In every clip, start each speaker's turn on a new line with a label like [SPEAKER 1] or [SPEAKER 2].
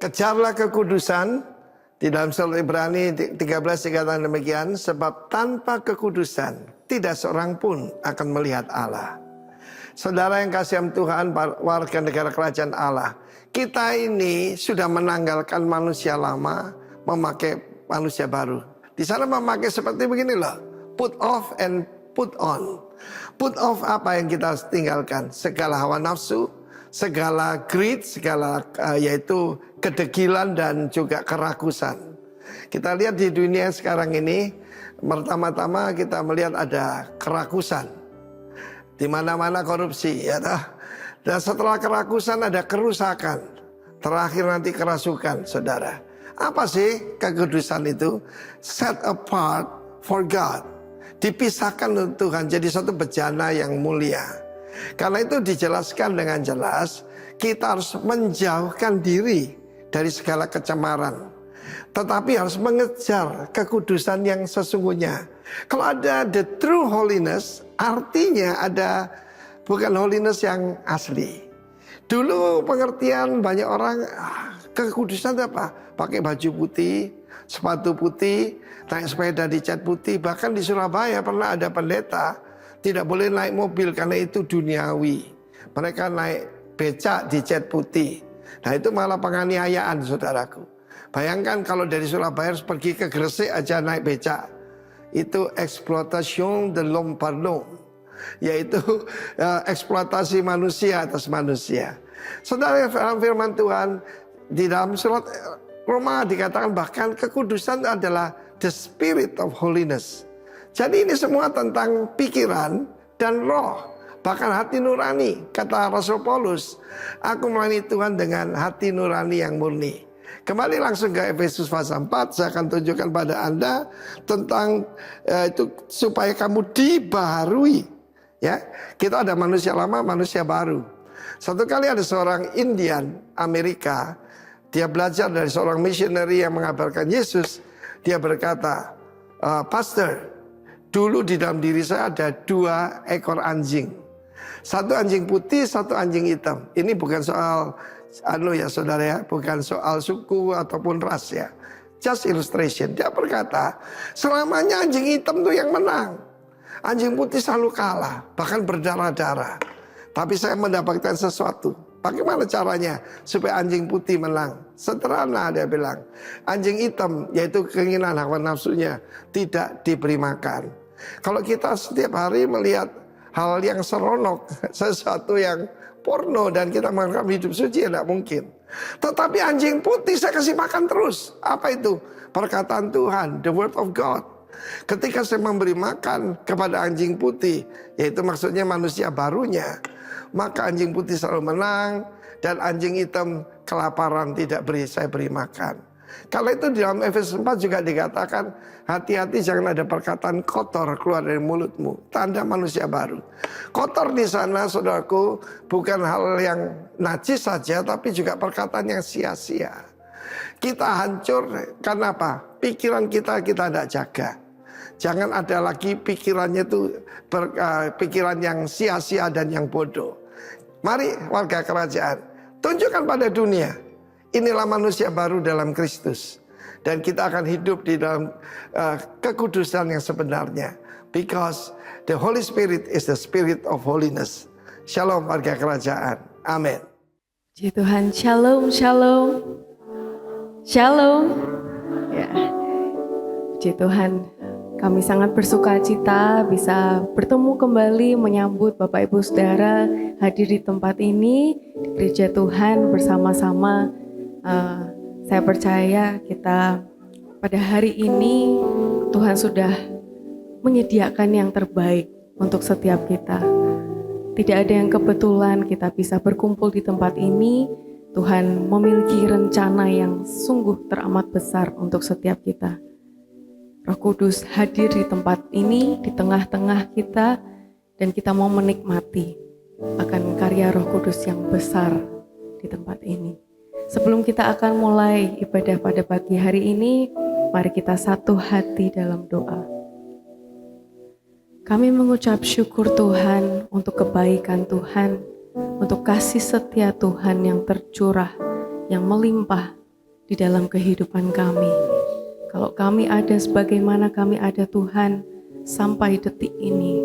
[SPEAKER 1] Kejarlah kekudusan. Di dalam surat Ibrani 13 dikatakan demikian, sebab tanpa kekudusan tidak seorang pun akan melihat Allah. Saudara yang kasih Tuhan, warga negara kerajaan Allah, kita ini sudah menanggalkan manusia lama, memakai manusia baru. Di sana memakai seperti begini loh, put off and put on. Put off apa yang kita harus tinggalkan? Segala hawa nafsu, segala greed, segala yaitu kedegilan dan juga kerakusan. Kita lihat di dunia sekarang ini, pertama-tama kita melihat ada kerakusan. Di mana-mana korupsi, ya dah. Dan setelah kerakusan ada kerusakan. Terakhir nanti kerasukan, saudara. Apa sih kekudusan itu? Set apart for God. Dipisahkan untuk Tuhan, jadi satu bejana yang mulia. Karena itu dijelaskan dengan jelas, kita harus menjauhkan diri dari segala kecemaran. Tetapi harus mengejar kekudusan yang sesungguhnya. Kalau ada the true holiness, artinya ada bukan holiness yang asli. Dulu pengertian banyak orang, kekudusan itu apa? Pakai baju putih, sepatu putih, naik sepeda dicat putih. Bahkan di Surabaya pernah ada pendeta tidak boleh naik mobil karena itu duniawi. Mereka naik becak dicat putih. Nah itu malah penganiayaan, saudaraku. Bayangkan kalau dari Surabaya harus pergi ke Gresik aja naik becak. Itu exploitation de l'homme par l'homme. Yaitu eksploitasi manusia atas manusia. Saudara, firman Tuhan di dalam surat Roma dikatakan bahkan kekudusan adalah the spirit of holiness. Jadi ini semua tentang pikiran dan roh. Bahkan hati nurani. Kata Rasul Paulus, aku melayani Tuhan dengan hati nurani yang murni. Kembali langsung ke Efesus pasal 4. Saya akan tunjukkan pada Anda tentang itu supaya kamu dibaharui. Ya, kita ada manusia lama, manusia baru. Satu kali ada seorang Indian Amerika, dia belajar dari seorang missionary yang mengabarkan Yesus. Dia berkata, Pastor, dulu di dalam diri saya ada 2 ekor anjing. Satu anjing putih, satu anjing hitam. Ini bukan soal ya saudara ya, bukan soal suku ataupun ras ya. Just illustration. Dia berkata, selamanya anjing hitam tuh yang menang. Anjing putih selalu kalah, bahkan berdarah-darah. Tapi saya mendapatkan sesuatu. Bagaimana caranya supaya anjing putih menang? Sederhana, dia bilang. Anjing hitam, yaitu keinginan hawa nafsunya, tidak diberi makan. Kalau kita setiap hari melihat hal yang seronok, sesuatu yang porno, dan kita menganggap hidup suci, tidak mungkin. Tetapi anjing putih saya kasih makan terus. Apa itu? Perkataan Tuhan, the word of God. Ketika saya memberi makan kepada anjing putih, yaitu maksudnya manusia barunya, maka anjing putih selalu menang, dan anjing hitam kelaparan tidak saya beri makan. Kalau itu di dalam Efesus 4 juga dikatakan, hati-hati jangan ada perkataan kotor keluar dari mulutmu. Tanda manusia baru. Kotor di sana, saudaraku, bukan hal yang najis saja, tapi juga perkataan yang sia-sia. Kita hancur, karena apa? Pikiran kita tidak jaga. Jangan ada lagi pikirannya itu pikiran yang sia-sia dan yang bodoh. Mari warga kerajaan, tunjukkan pada dunia, inilah manusia baru dalam Kristus. Dan kita akan hidup di dalam kekudusan yang sebenarnya. Because the Holy Spirit is the spirit of holiness. Shalom warga kerajaan. Amin.
[SPEAKER 2] Puji Tuhan, shalom, shalom. Shalom. Ya. Puji Tuhan, kami sangat bersuka cita bisa bertemu kembali menyambut Bapak Ibu Saudara hadir di tempat ini, di Gereja Tuhan bersama-sama. Saya percaya kita pada hari ini Tuhan sudah menyediakan yang terbaik untuk setiap kita. Tidak ada yang kebetulan kita bisa berkumpul di tempat ini. Tuhan memiliki rencana yang sungguh teramat besar untuk setiap kita. Roh Kudus hadir di tempat ini, di tengah-tengah kita, dan kita mau menikmati akan karya Roh Kudus yang besar di tempat ini. Sebelum kita akan mulai ibadah pada pagi hari ini, mari kita satu hati dalam doa. Kami mengucap syukur Tuhan untuk kebaikan Tuhan, untuk kasih setia Tuhan yang tercurah, yang melimpah di dalam kehidupan kami. Kalau kami ada sebagaimana kami ada Tuhan sampai detik ini,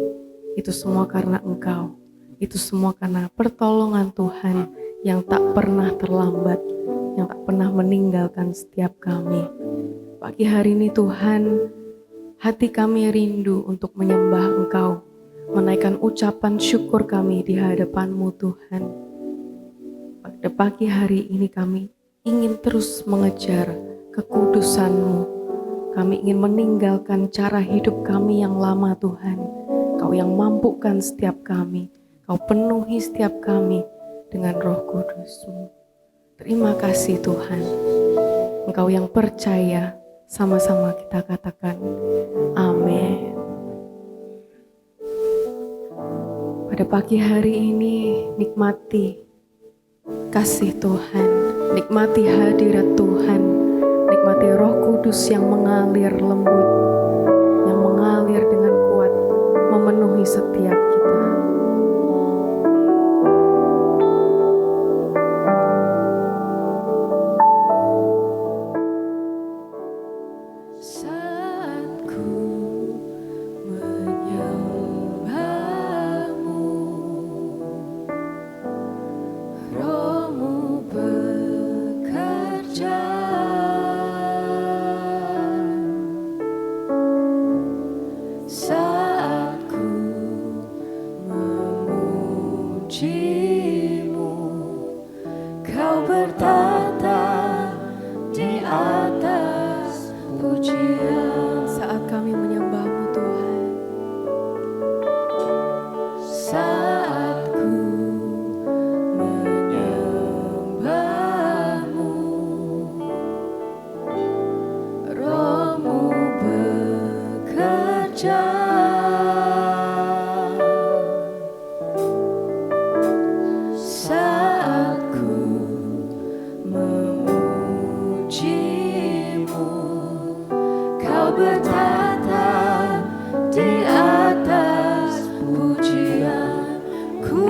[SPEAKER 2] itu semua karena Engkau. Itu semua karena pertolongan Tuhan yang tak pernah terlambat, yang tak pernah meninggalkan setiap kami. Pagi hari ini Tuhan, hati kami rindu untuk menyembah Engkau, menaikkan ucapan syukur kami di hadapan-Mu Tuhan. Pada pagi hari ini kami ingin terus mengejar kekudusan-Mu. Kami ingin meninggalkan cara hidup kami yang lama Tuhan. Kau yang mampukan setiap kami. Kau penuhi setiap kami dengan Roh Kudus-Mu. Terima kasih Tuhan. Engkau yang percaya, sama-sama kita katakan amin. Pada pagi hari ini nikmati kasih Tuhan, nikmati hadirat Tuhan, nikmati Roh Kudus yang mengalir lembut, yang mengalir dengan kuat, memenuhi setiap kita. Saat ku menyembah-Mu, Roh-Mu bekerja. Saat ku memuji-Mu, Kau bertata di atas pujian. Saat kami menyembah-Mu Tuhan, saat ku menyembah-Mu, Roh-Mu bekerja. Saat ku memuji-Mu, Kau bertata di atas pujian. Ku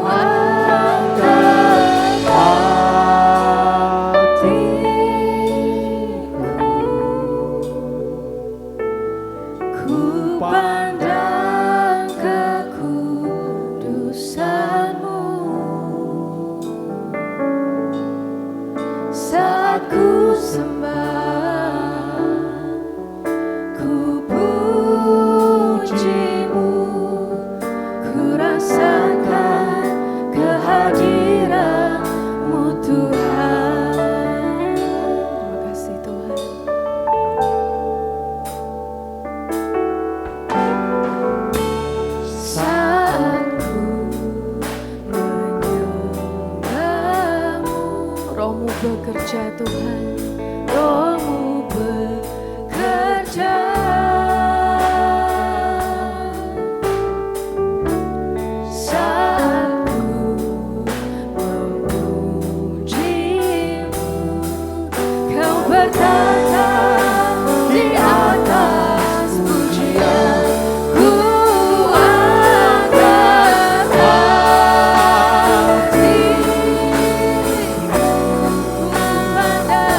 [SPEAKER 2] angkat hatiku, ku pandang kekudusan-Mu. Saat ku sembah, ku puji-Mu, ku rasakan kehadiran-Mu Tuhan. Terima kasih Tuhan. Saat ku menyembah-Mu, Roh-Mu bekerja Tuhan, Roh-Mu bekerja. Saat ku memuji-Mu, Kau bertata di atas pujian. Ku angkat hatiku, ku pandang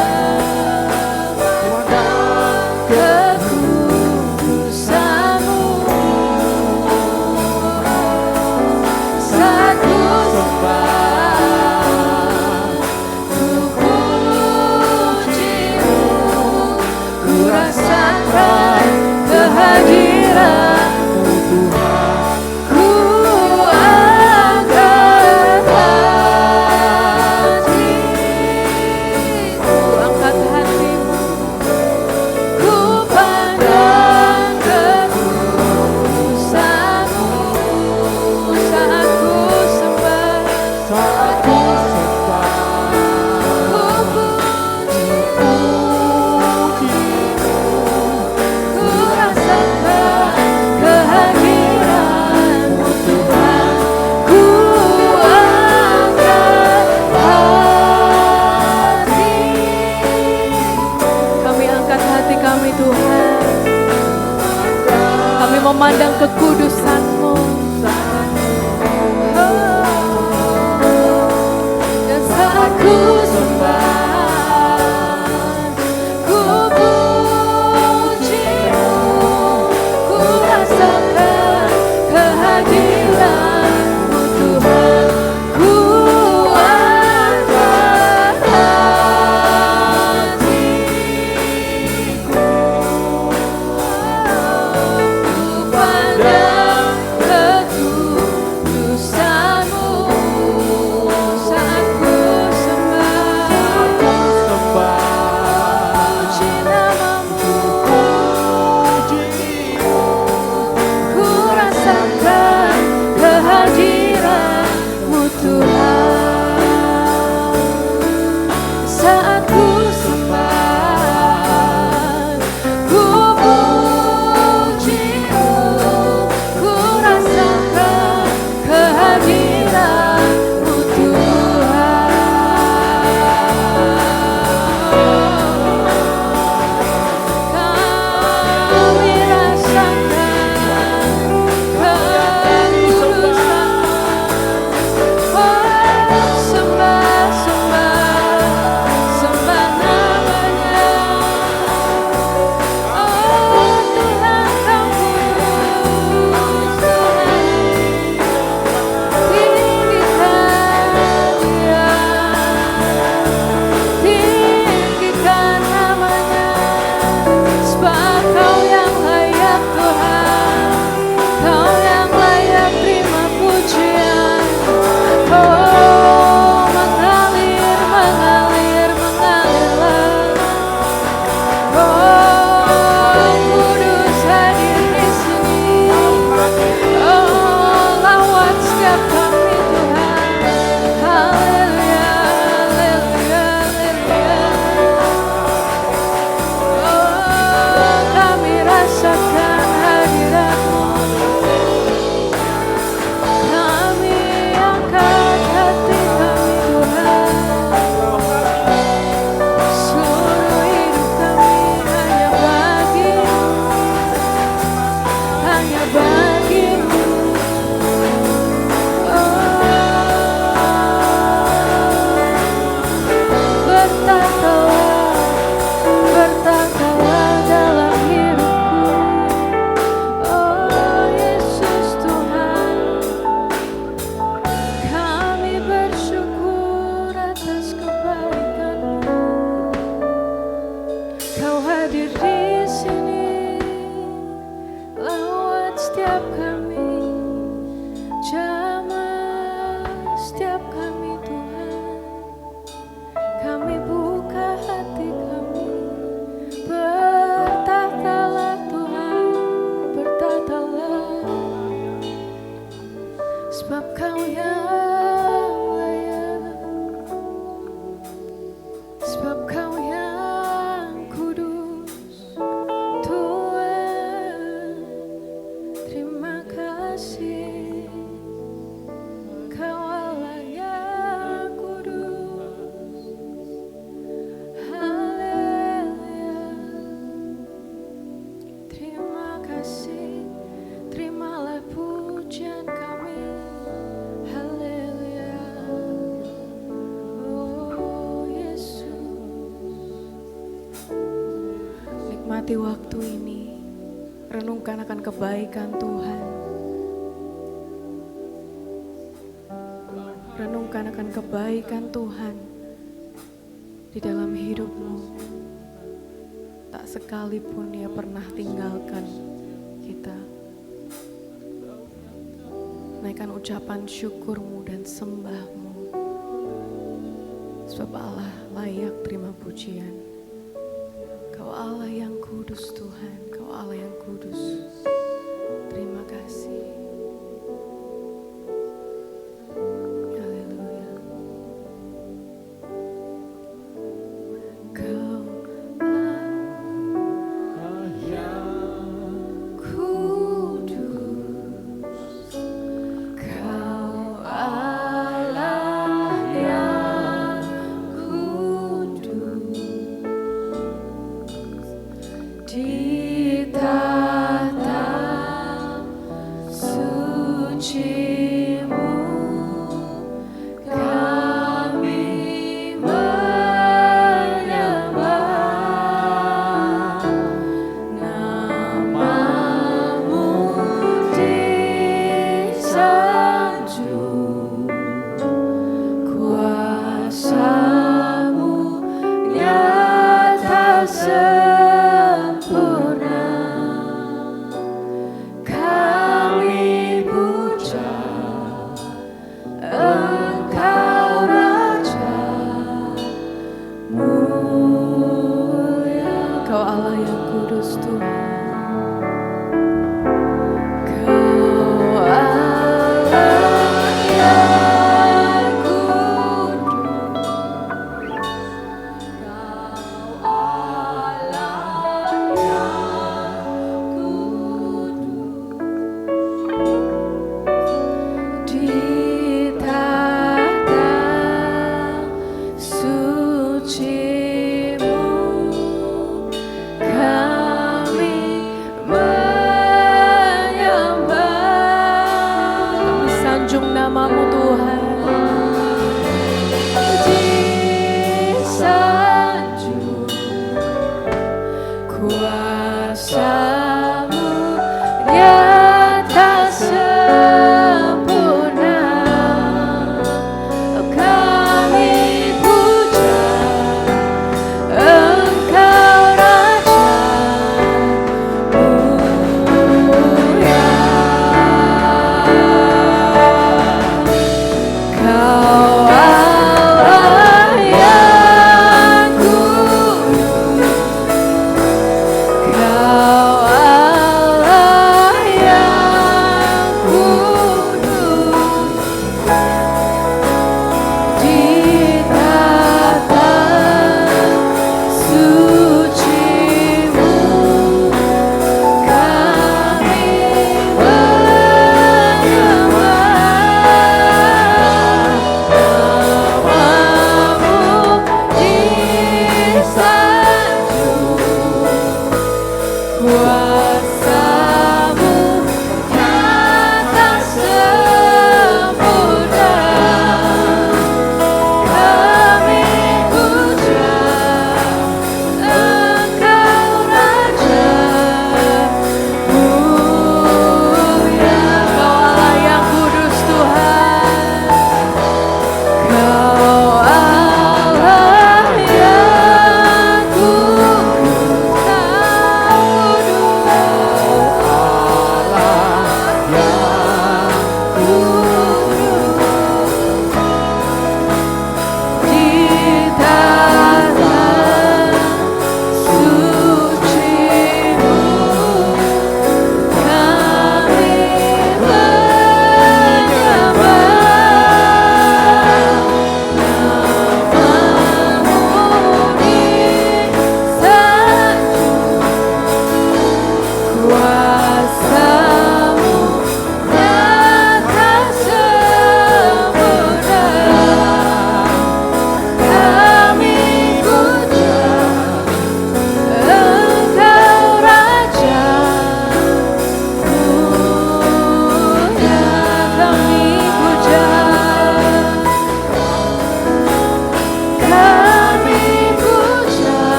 [SPEAKER 2] nikmati waktu ini. Renungkan akan kebaikan Tuhan. Renungkan akan kebaikan Tuhan di dalam hidupmu. Tak sekalipun Dia pernah tinggalkan kita. Naikkan ucapan syukurmu dan sembahmu. Sebab Allah layak terima pujian. Kau Allah yang kudus Tuhan, Kau Allah yang kudus. Terima kasih. Haleluya. Kau Allah yang kudus. Kau Allah yang kudus. Di tata suci-Mu kami menyembah. Nama-Mu disanjung, kuasa-Mu nyata sempurna. Kami puja Engkau Raja mulia. Kau Allah yang kudus Tuhan. Kau Allah yang kudus. Kau Allah yang kudus. Di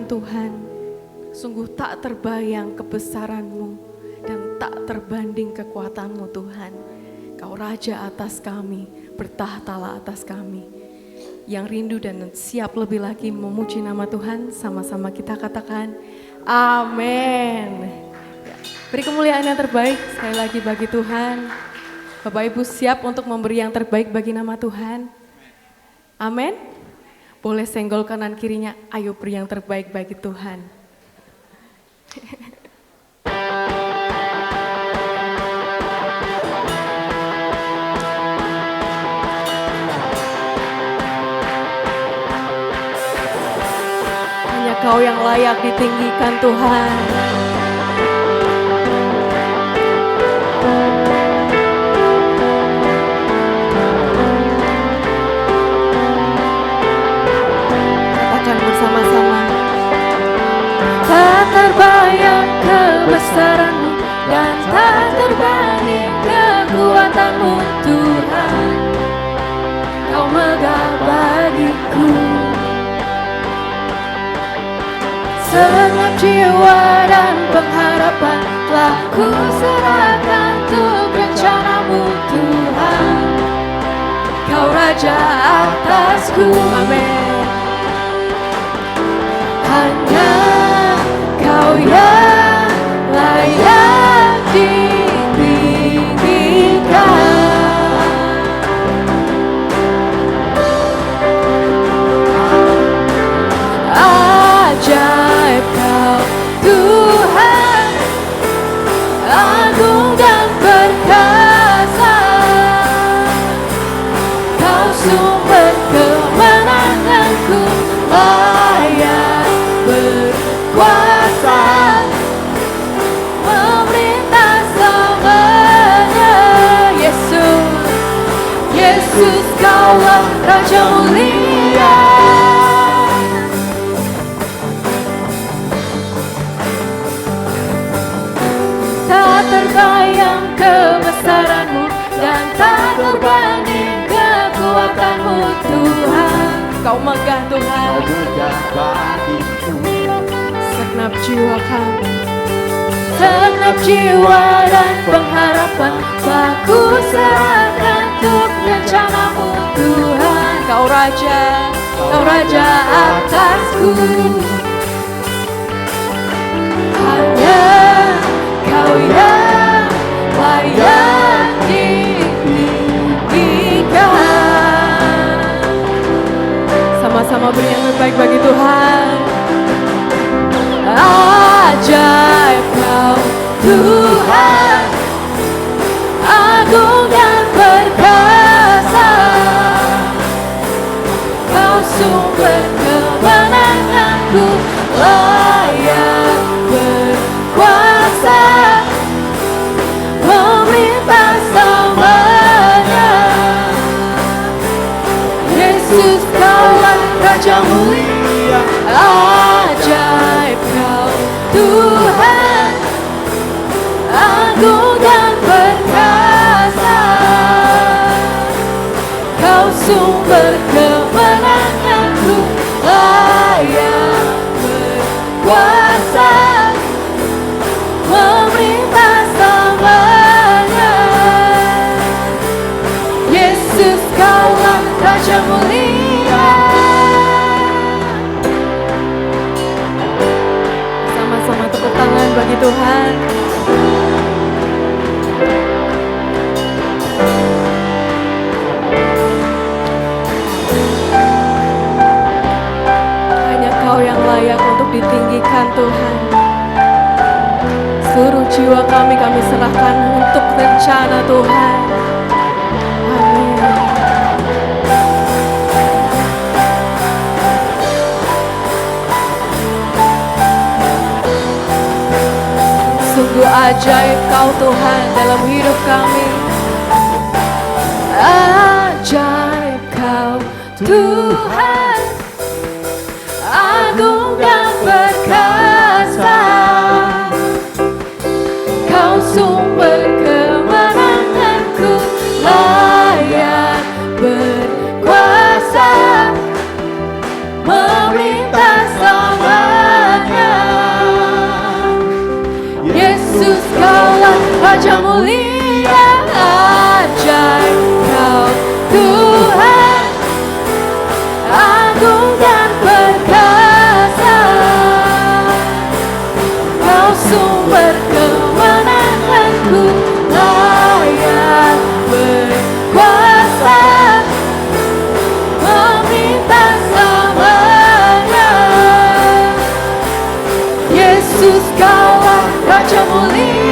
[SPEAKER 2] Tuhan, sungguh tak terbayang kebesaran-Mu dan tak terbanding kekuatan-Mu Tuhan. Kau Raja atas kami, bertahtalah atas kami. Yang rindu dan siap lebih lagi memuji nama Tuhan, sama-sama kita katakan amin. Beri kemuliaan yang terbaik sekali lagi bagi Tuhan. Bapak Ibu siap untuk memberi yang terbaik bagi nama Tuhan? Amin. Boleh senggol kanan kirinya, ayo beri yang terbaik bagi Tuhan. Hanya Kau yang layak ditinggikan Tuhan. Bersama-sama. Tak terbayang kebesaran-Mu dan tak terbanding kekuatan-Mu Tuhan. Kau megah bagiku. Segenap jiwa dan pengharapan telah ku serahkan untuk rencana-Mu Tuhan. Kau Raja atasku, amin. Hanya Kau yang layak ditinggikan. Ajaib Kau Tuhan, agung dan perkasa. Kau sumber kemenanganku, layak berkuasa, memerintah selamanya. Yesus, Yesus Kaulah Raja mulia. Tak terbayang kebesaran-Mu dan tak terbanding kekuatan-Mu Tuhan. Kau megah Tuhan, segenap jiwa kami, segenap jiwa dan pengharapan telah ku serahkan untuk rencana-Mu Tuhan. Kau Raja atasku. Hanya Kau yang layak ditinggikan. Sama-sama beri yang terbaik bagi Tuhan. Ajaib Kau Tuhan, agung dan perkasa. Kau sumber kemenanganku, layak berkuasa, memerintah selamanya. Yesus Kaulah Raja mulia. Ajaib Kau Tuhan, agung dan perkasa. Kau sumber kemenanganku, layak berkuasa, memerintah selamanya. Yesus Kaulah Raja mulia. Sama-sama tepuk tangan bagi Tuhan. Hanya Kau yang layak untuk ditinggikan Tuhan. Seluruh jiwa kami serahkan untuk rencana Tuhan. Amin. Sungguh ajaib Kau Tuhan dalam hidup kami. Ajaib Kau Tuhan, agung dan perkasa. Kau sumber kemenanganku, layak berkuasa, memerintah selamanya. Raja mulia ajaib Kau Tuhan, agung dan perkasa. Kau sumber kemenanganku, layak berkuasa, meminta selamanya. Yesus Kaulah Raja mulia,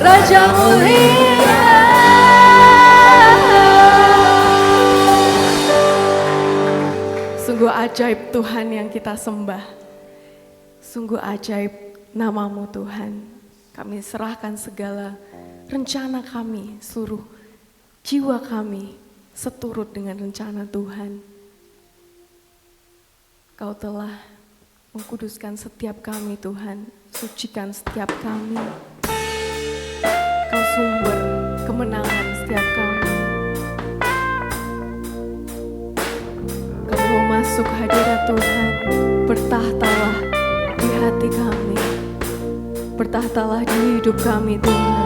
[SPEAKER 2] Raja mulia. Sungguh ajaib Tuhan yang kita sembah. Sungguh ajaib nama-Mu Tuhan. Kami serahkan segala rencana kami, seluruh jiwa kami seturut dengan rencana Tuhan. Kau telah mengkuduskan setiap kami Tuhan, sucikan setiap kami. Kau sumber kemenangan setiap kami. Kau mau masuk hadirat Tuhan, bertahtalah di hati kami, bertahtalah di hidup kami Tuhan.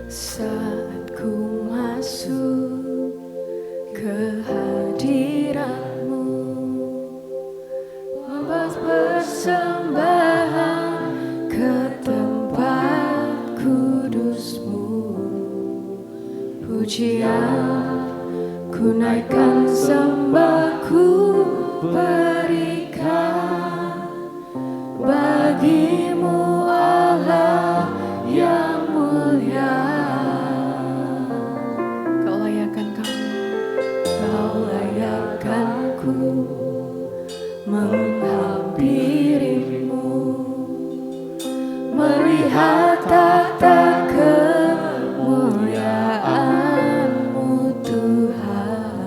[SPEAKER 2] Saat ku masuk ke hadirat-Mu, membawa persembahan ke tempat kudus-Mu. Pujian ku naikkan, sembah ku berikan bagi-Mu Allah yang mulia. Kau layakkan kami, Kau layakkanku menghampiri-Mu, melihat tahta kemuliaan-Mu Tuhan.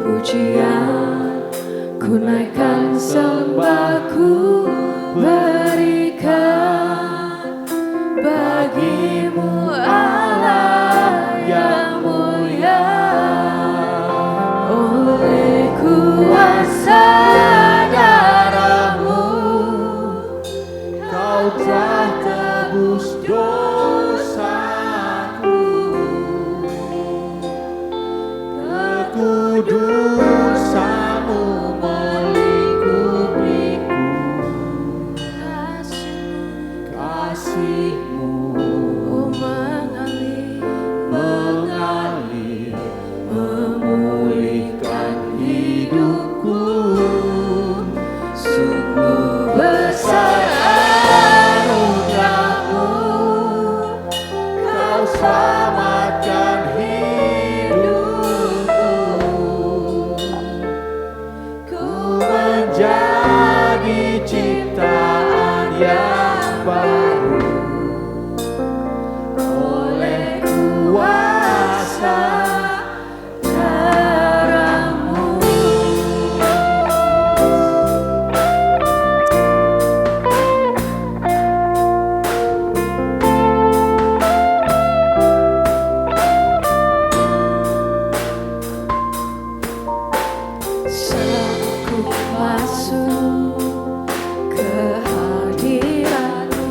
[SPEAKER 2] Pujian ku naikkan, sembah ku berikan bagi-Mu Allah yang mulia. Oleh kuasa darah-Mu,
[SPEAKER 3] Kau telah tebus dosaku. Kekudusan-Mu melingkupiku. Kasih-Mu
[SPEAKER 2] oh mengalir,
[SPEAKER 3] mengalir, memulihkan hidupku.
[SPEAKER 2] sungguh besar
[SPEAKER 3] Anugerah-Mu, Kau selamatkan hidupku. Ku menjadi ciptaan yang baru oleh kuasa
[SPEAKER 2] darah-Mu. Saat ku masuk ke hadirat-Mu,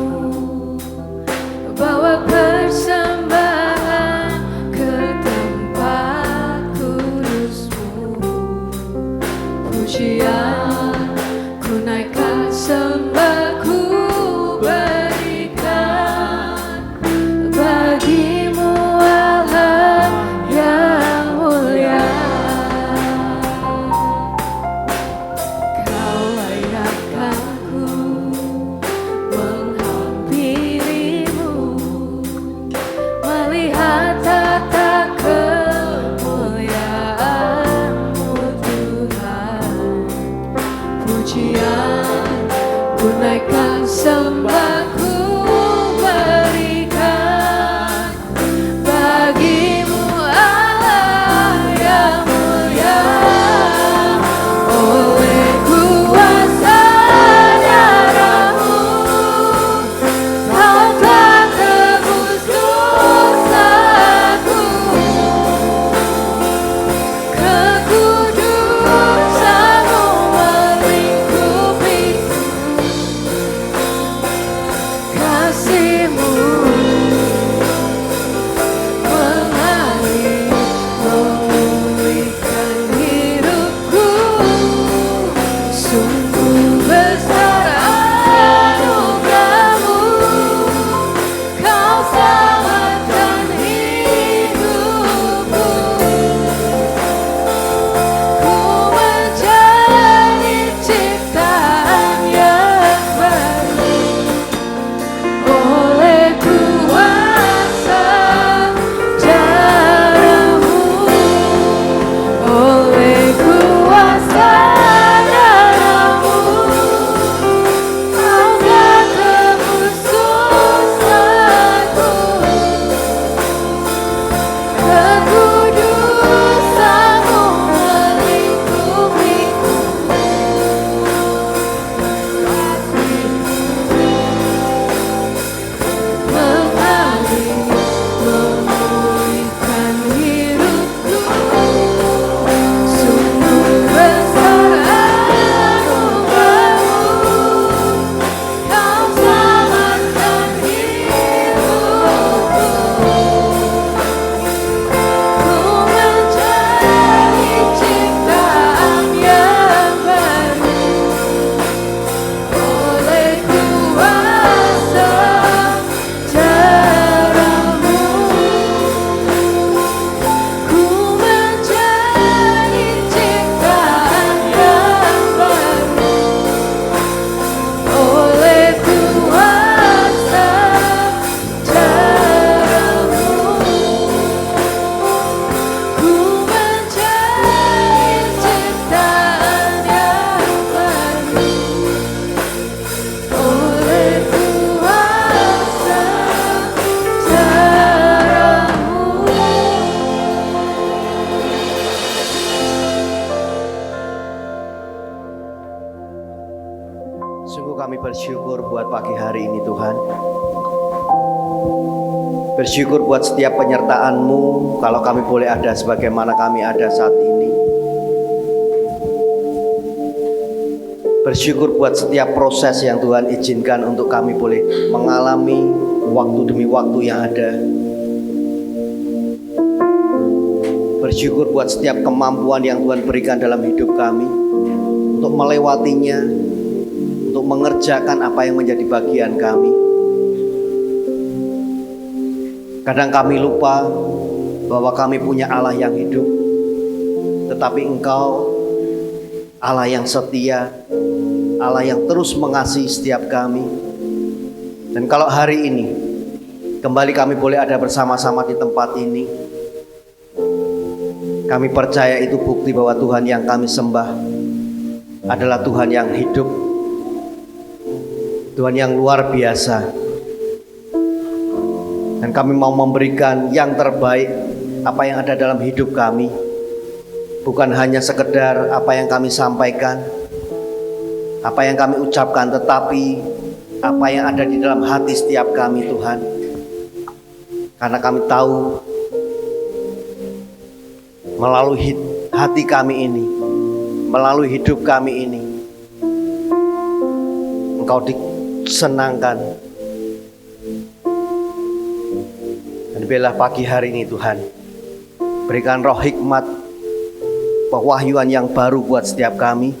[SPEAKER 2] bawa persembahan ke tempat kudus-Mu. Pujian ku naikkan, sembah ku berikan bagi-Mu Allah yang mulia. Kau layakkanku menghampiri-Mu, melihat tahta kemuliaan-Mu Tuhan. Pujian ku naikkan, sembah ku berikan bagi-Mu Allah yang mulia. Oleh kuasa darah-Mu,
[SPEAKER 4] Sungguh kami bersyukur buat pagi hari ini Tuhan. Bersyukur buat setiap penyertaan-Mu, kalau kami boleh ada sebagaimana kami ada saat ini. Bersyukur buat setiap proses yang Tuhan izinkan untuk kami boleh mengalami waktu demi waktu yang ada. Bersyukur buat setiap kemampuan yang Tuhan berikan dalam hidup kami untuk melewatinya, untuk mengerjakan apa yang menjadi bagian kami. Kadang kami lupa bahwa kami punya Allah yang hidup, tetapi Engkau Allah yang setia, Allah yang terus mengasihi setiap kami. Dan kalau hari ini kembali kami boleh ada bersama-sama di tempat ini, kami percaya itu bukti bahwa Tuhan yang kami sembah adalah Tuhan yang hidup, Tuhan yang luar biasa. Dan kami mau memberikan yang terbaik apa yang ada dalam hidup kami. Bukan hanya sekedar apa yang kami sampaikan, apa yang kami ucapkan, tetapi apa yang ada di dalam hati setiap kami Tuhan. Karena kami tahu melalui hati kami ini, melalui hidup kami ini, Engkau disenangkan. Dan biarlah pagi hari ini Tuhan, berikan roh hikmat, pewahyuan yang baru buat setiap kami,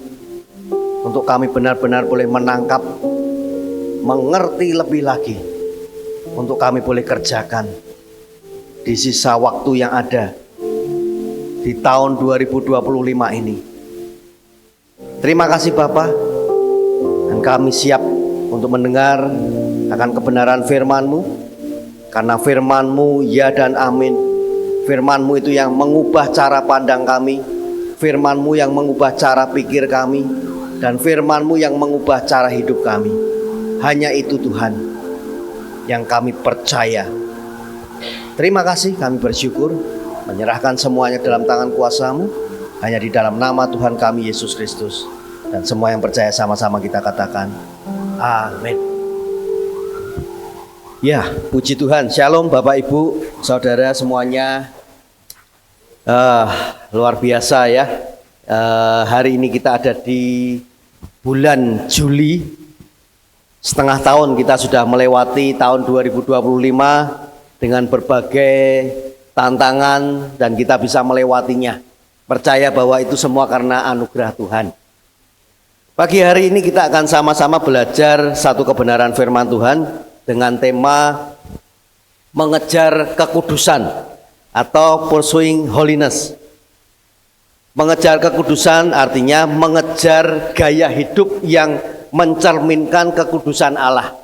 [SPEAKER 4] untuk kami benar-benar boleh menangkap, mengerti lebih lagi, untuk kami boleh kerjakan di sisa waktu yang ada di tahun 2025 ini. Terima kasih Bapa, dan kami siap untuk mendengar akan kebenaran firman-Mu. Karena firman-Mu ya dan amin. Firman-Mu itu yang mengubah cara pandang kami, firman-Mu yang mengubah cara pikir kami, dan firman-Mu yang mengubah cara hidup kami. Hanya itu Tuhan yang kami percaya. Terima kasih, kami bersyukur, menyerahkan semuanya dalam tangan kuasa-Mu, hanya di dalam nama Tuhan kami Yesus Kristus. Dan semua yang percaya sama-sama kita katakan amin. Ya, puji Tuhan. Shalom Bapak Ibu, Saudara semuanya. Luar biasa ya. Hari ini kita ada di bulan Juli. Setengah tahun kita sudah melewati tahun 2025 dengan berbagai tantangan, dan kita bisa melewatinya. Percaya bahwa itu semua karena anugerah Tuhan. Pagi hari ini kita akan sama-sama belajar satu kebenaran firman Tuhan dengan tema mengejar kekudusan atau pursuing holiness. Mengejar kekudusan artinya mengejar gaya hidup yang mencerminkan kekudusan Allah.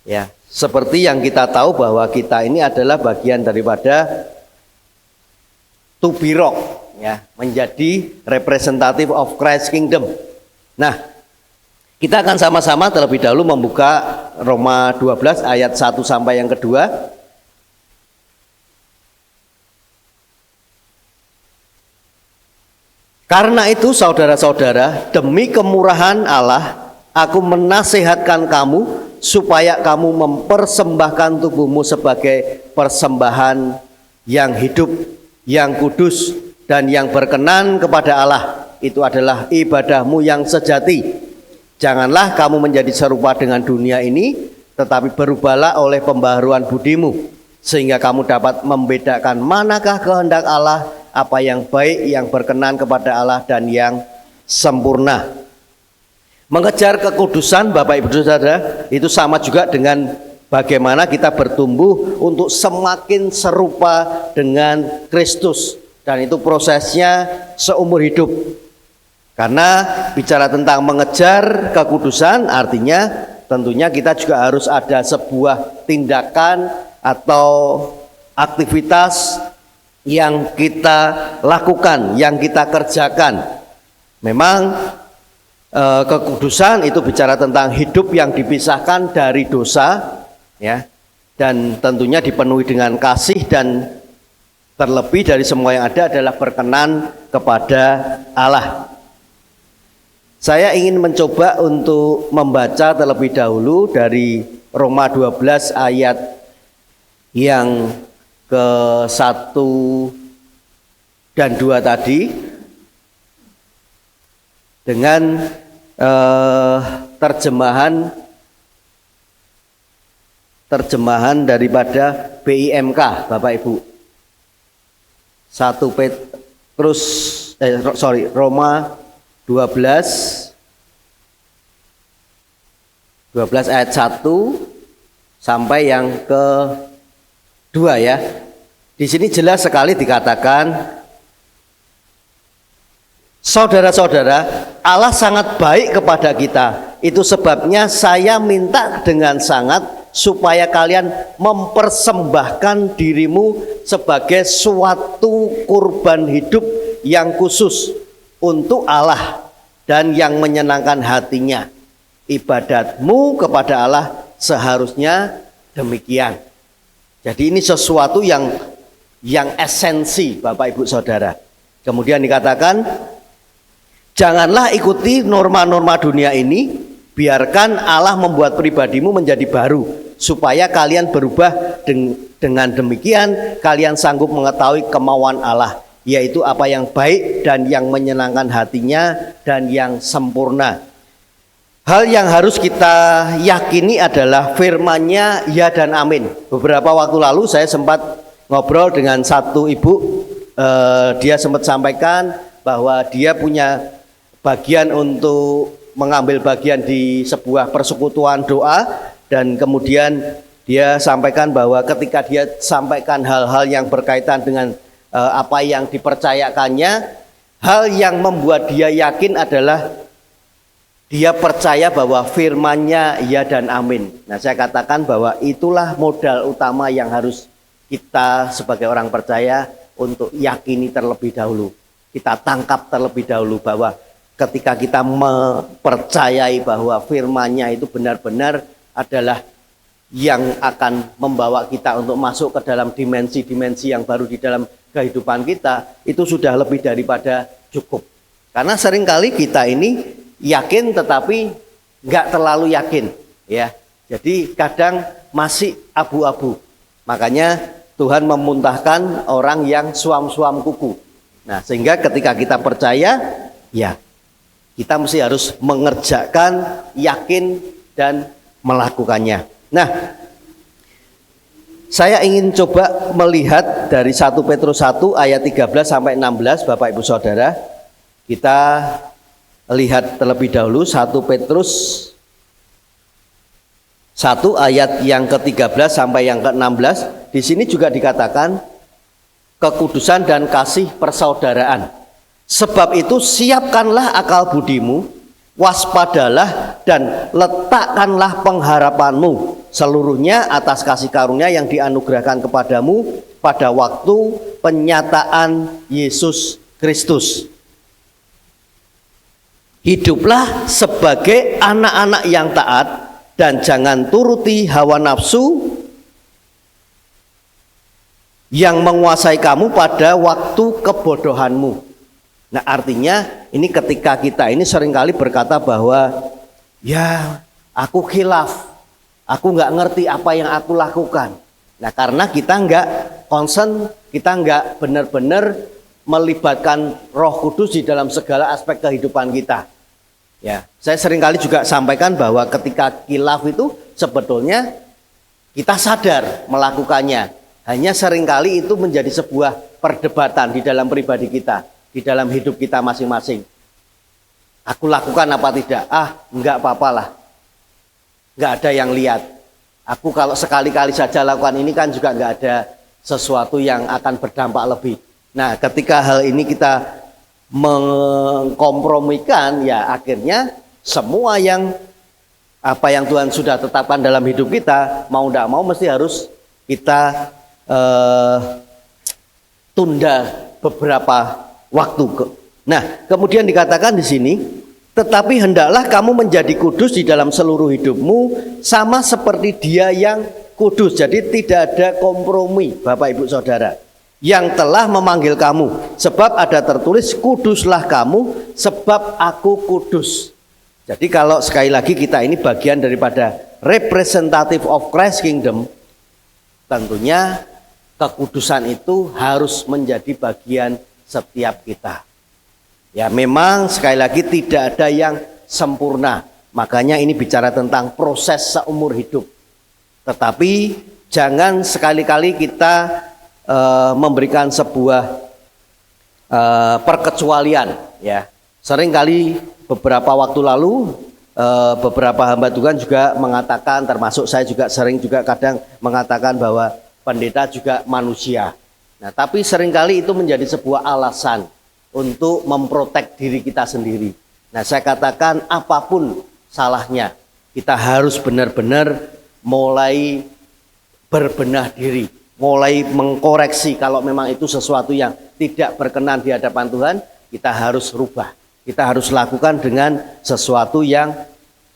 [SPEAKER 4] Ya, seperti yang kita tahu bahwa kita ini adalah bagian daripada to be rock, ya, menjadi representative of Christ Kingdom. Nah, kita akan sama-sama terlebih dahulu membuka Roma 12 ayat 1 sampai yang kedua. Karena itu saudara-saudara, demi kemurahan Allah, aku menasihatkan kamu supaya kamu mempersembahkan tubuhmu sebagai persembahan yang hidup, yang kudus, dan yang berkenan kepada Allah. Itu adalah ibadahmu yang sejati. Janganlah kamu menjadi serupa dengan dunia ini, tetapi berubahlah oleh pembaharuan budimu, sehingga kamu dapat membedakan manakah kehendak Allah, apa yang baik, yang berkenan kepada Allah, dan yang sempurna. Mengejar kekudusan Bapak Ibu Saudara itu sama juga dengan bagaimana kita bertumbuh untuk semakin serupa dengan Kristus, dan itu prosesnya seumur hidup. Karena bicara tentang mengejar kekudusan artinya tentunya kita juga harus ada sebuah tindakan atau aktivitas yang kita lakukan, yang kita kerjakan. Memang kekudusan itu bicara tentang hidup yang dipisahkan dari dosa, ya, dan tentunya dipenuhi dengan kasih, dan terlebih dari semua yang ada adalah berkenan kepada Allah. Saya ingin mencoba untuk membaca terlebih dahulu dari Roma 12 ayat yang ke-1 dan 2 tadi dengan terjemahan daripada BIMK, Bapak Ibu. Roma 12 ayat 1 sampai yang ke-2 ya. Di sini jelas sekali dikatakan, saudara-saudara, Allah sangat baik kepada kita. Itu sebabnya saya minta dengan sangat supaya kalian mempersembahkan dirimu sebagai suatu kurban hidup yang khusus untuk Allah dan yang menyenangkan hatinya. Ibadatmu kepada Allah seharusnya demikian. Jadi ini sesuatu yang esensi, Bapak Ibu Saudara. Kemudian dikatakan, janganlah ikuti norma-norma dunia ini, biarkan Allah membuat pribadimu menjadi baru, supaya kalian berubah. Dengan demikian kalian sanggup mengetahui kemauan Allah, yaitu apa yang baik dan yang menyenangkan hatinya dan yang sempurna. Hal yang harus kita yakini adalah firman-Nya ya dan amin. Beberapa waktu lalu saya sempat ngobrol dengan satu ibu, dia sempat sampaikan bahwa dia punya bagian untuk mengambil bagian di sebuah persekutuan doa, dan kemudian dia sampaikan bahwa ketika dia sampaikan hal-hal yang berkaitan dengan apa yang dipercayakannya, hal yang membuat dia yakin adalah dia percaya bahwa firman-Nya ya dan amin. Nah, saya katakan bahwa itulah modal utama yang harus kita sebagai orang percaya untuk yakini terlebih dahulu. Kita tangkap terlebih dahulu bahwa ketika kita mempercayai bahwa firman-Nya itu benar-benar adalah yang akan membawa kita untuk masuk ke dalam dimensi-dimensi yang baru di dalam kehidupan kita, itu sudah lebih daripada cukup. Karena seringkali kita ini yakin tetapi nggak terlalu yakin, ya. Jadi kadang masih abu-abu. Makanya Tuhan memuntahkan orang yang suam-suam kuku. Nah, sehingga ketika kita percaya, ya kita mesti harus mengerjakan, yakin dan melakukannya. Nah, saya ingin coba melihat dari 1 Petrus 1 ayat 13 sampai 16, Bapak Ibu Saudara. Kita lihat terlebih dahulu 1 Petrus 1 ayat yang ke-13 sampai yang ke-16. Di sini juga dikatakan kekudusan dan kasih persaudaraan. Sebab itu siapkanlah akal budimu, waspadalah dan letakkanlah pengharapanmu seluruhnya atas kasih karunia yang dianugerahkan kepadamu pada waktu penyataan Yesus Kristus. Hiduplah sebagai anak-anak yang taat dan jangan turuti hawa nafsu yang menguasai kamu pada waktu kebodohanmu. Nah, artinya ini ketika kita ini seringkali berkata bahwa ya aku khilaf, aku nggak ngerti apa yang aku lakukan. Nah, karena kita nggak concern, kita nggak benar-benar melibatkan Roh Kudus di dalam segala aspek kehidupan kita. Ya, saya seringkali juga sampaikan bahwa ketika khilaf itu sebetulnya kita sadar melakukannya. Hanya seringkali itu menjadi sebuah perdebatan di dalam pribadi kita, di dalam hidup kita masing-masing. Aku lakukan apa tidak? Enggak apa-apalah. Enggak ada yang lihat. Aku kalau sekali-kali saja lakukan ini kan juga enggak ada sesuatu yang akan berdampak lebih. Nah, ketika hal ini kita mengkompromikan, ya akhirnya semua yang apa yang Tuhan sudah tetapkan dalam hidup kita, mau enggak mau mesti harus kita tunda beberapa waktu. Nah, kemudian dikatakan di sini, tetapi hendaklah kamu menjadi kudus di dalam seluruh hidupmu sama seperti Dia yang kudus. Jadi tidak ada kompromi, Bapak Ibu Saudara, yang telah memanggil kamu. Sebab ada tertulis, kuduslah kamu sebab aku kudus. Jadi kalau sekali lagi kita ini bagian daripada representative of Christ Kingdom, tentunya kekudusan itu harus menjadi bagian setiap kita. Ya memang sekali lagi tidak ada yang sempurna. Makanya ini bicara tentang proses seumur hidup. Tetapi jangan sekali-kali kita memberikan sebuah perkecualian. Ya, seringkali beberapa waktu lalu beberapa hamba Tuhan juga mengatakan, termasuk saya juga sering juga kadang mengatakan bahwa pendeta juga manusia. Nah, tapi seringkali itu menjadi sebuah alasan untuk memprotek diri kita sendiri. Nah, saya katakan apapun salahnya, kita harus benar-benar mulai berbenah diri, mulai mengkoreksi kalau memang itu sesuatu yang tidak berkenan di hadapan Tuhan, kita harus rubah. Kita harus lakukan dengan sesuatu yang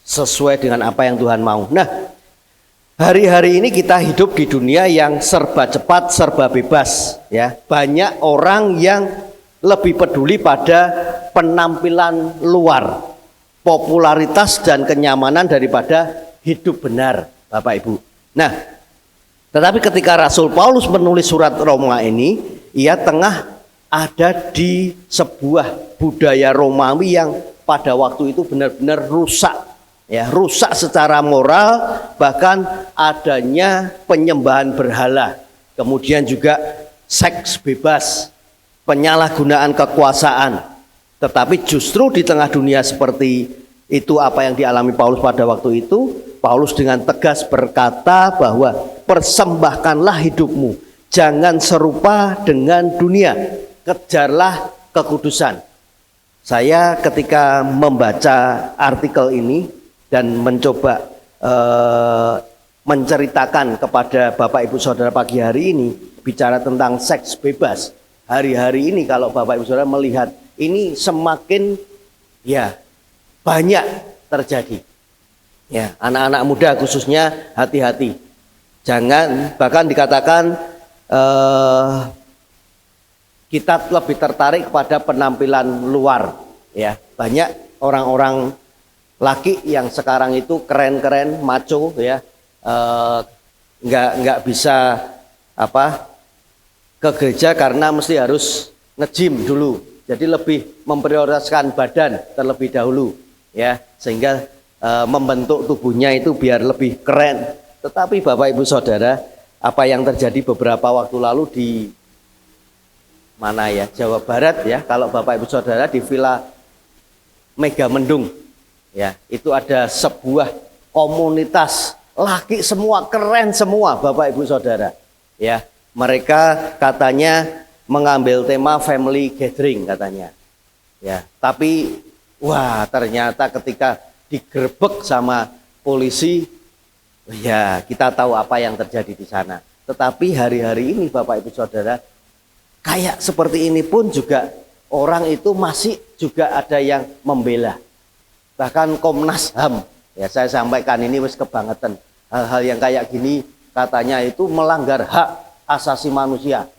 [SPEAKER 4] sesuai dengan apa yang Tuhan mau. Nah, hari-hari ini kita hidup di dunia yang serba cepat, serba bebas. Ya, banyak orang yang lebih peduli pada penampilan luar, popularitas dan kenyamanan daripada hidup benar, Bapak Ibu. Nah, tetapi ketika Rasul Paulus menulis surat Roma ini, ia tengah ada di sebuah budaya Romawi yang pada waktu itu benar-benar rusak, ya, rusak secara moral, bahkan adanya penyembahan berhala, kemudian juga seks bebas, penyalahgunaan kekuasaan. Tetapi justru di tengah dunia seperti itu, apa yang dialami Paulus pada waktu itu, Paulus dengan tegas berkata bahwa persembahkanlah hidupmu, jangan serupa dengan dunia, kejarlah kekudusan. Saya ketika membaca artikel ini dan mencoba menceritakan kepada Bapak Ibu Saudara pagi hari ini, bicara tentang seks bebas. Hari-hari ini kalau Bapak Ibu Saudara melihat ini semakin ya banyak terjadi. Ya, anak-anak muda khususnya hati-hati. Jangan, bahkan dikatakan kita lebih tertarik kepada penampilan luar. Ya, banyak orang-orang laki yang sekarang itu keren-keren, maco, ya, nggak bisa ke gereja karena mesti harus nge-gym dulu. Jadi lebih memprioritaskan badan terlebih dahulu, ya, sehingga membentuk tubuhnya itu biar lebih keren. Tetapi Bapak Ibu Saudara, apa yang terjadi beberapa waktu lalu di mana ya, Jawa Barat ya, kalau Bapak Ibu Saudara di Villa Megamendung, ya, itu ada sebuah komunitas laki semua, keren semua Bapak Ibu Saudara, ya. Mereka katanya mengambil tema family gathering katanya, ya. Tapi wah, ternyata ketika digerebek sama polisi, ya kita tahu apa yang terjadi di sana. Tetapi hari-hari ini Bapak Ibu Saudara, kayak seperti ini pun juga orang itu masih juga ada yang membela. Bahkan Komnas HAM, ya saya sampaikan ini wis kebangetan. Hal-hal yang kayak gini katanya itu melanggar hak asasi manusia.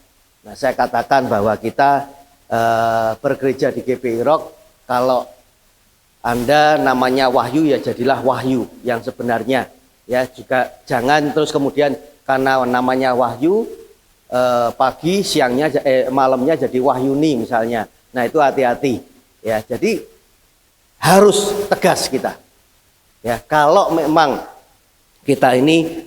[SPEAKER 4] Nah, saya katakan bahwa kita bergereja di GPI Rock, kalau Anda namanya Wahyu ya jadilah Wahyu yang sebenarnya. Ya, juga jangan terus kemudian karena namanya Wahyu pagi siangnya malamnya jadi Wahyuni misalnya. Nah, itu hati-hati. Ya, jadi harus tegas kita. Ya, kalau memang kita ini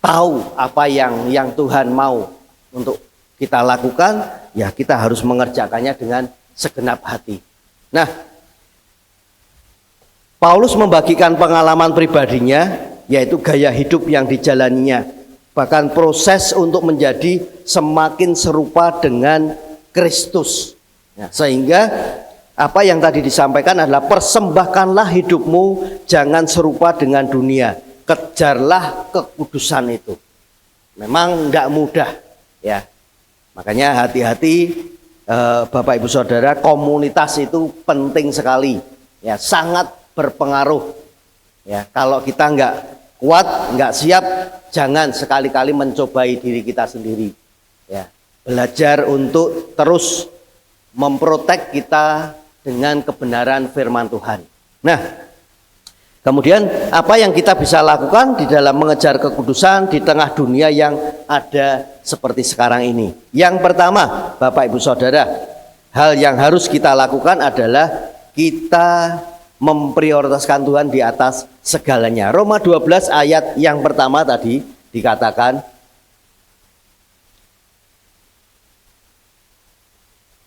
[SPEAKER 4] tahu apa yang Tuhan mau untuk kita lakukan, ya kita harus mengerjakannya dengan segenap hati. Nah, Paulus membagikan pengalaman pribadinya, yaitu gaya hidup yang dijalaninya, bahkan proses untuk menjadi semakin serupa dengan Kristus. Ya, sehingga apa yang tadi disampaikan adalah persembahkanlah hidupmu, jangan serupa dengan dunia. Kejarlah kekudusan itu. Memang tidak mudah, ya. Makanya hati-hati Bapak Ibu Saudara, komunitas itu penting sekali, ya, sangat berpengaruh. Ya, kalau kita nggak kuat, nggak siap, jangan sekali-kali mencobai diri kita sendiri. Ya, belajar untuk terus memprotek kita dengan kebenaran firman Tuhan. Nah, kemudian apa yang kita bisa lakukan di dalam mengejar kekudusan di tengah dunia yang ada seperti sekarang ini? Yang pertama, Bapak Ibu Saudara, hal yang harus kita lakukan adalah kita memprioritaskan Tuhan di atas segalanya. Roma 12 ayat yang pertama tadi dikatakan,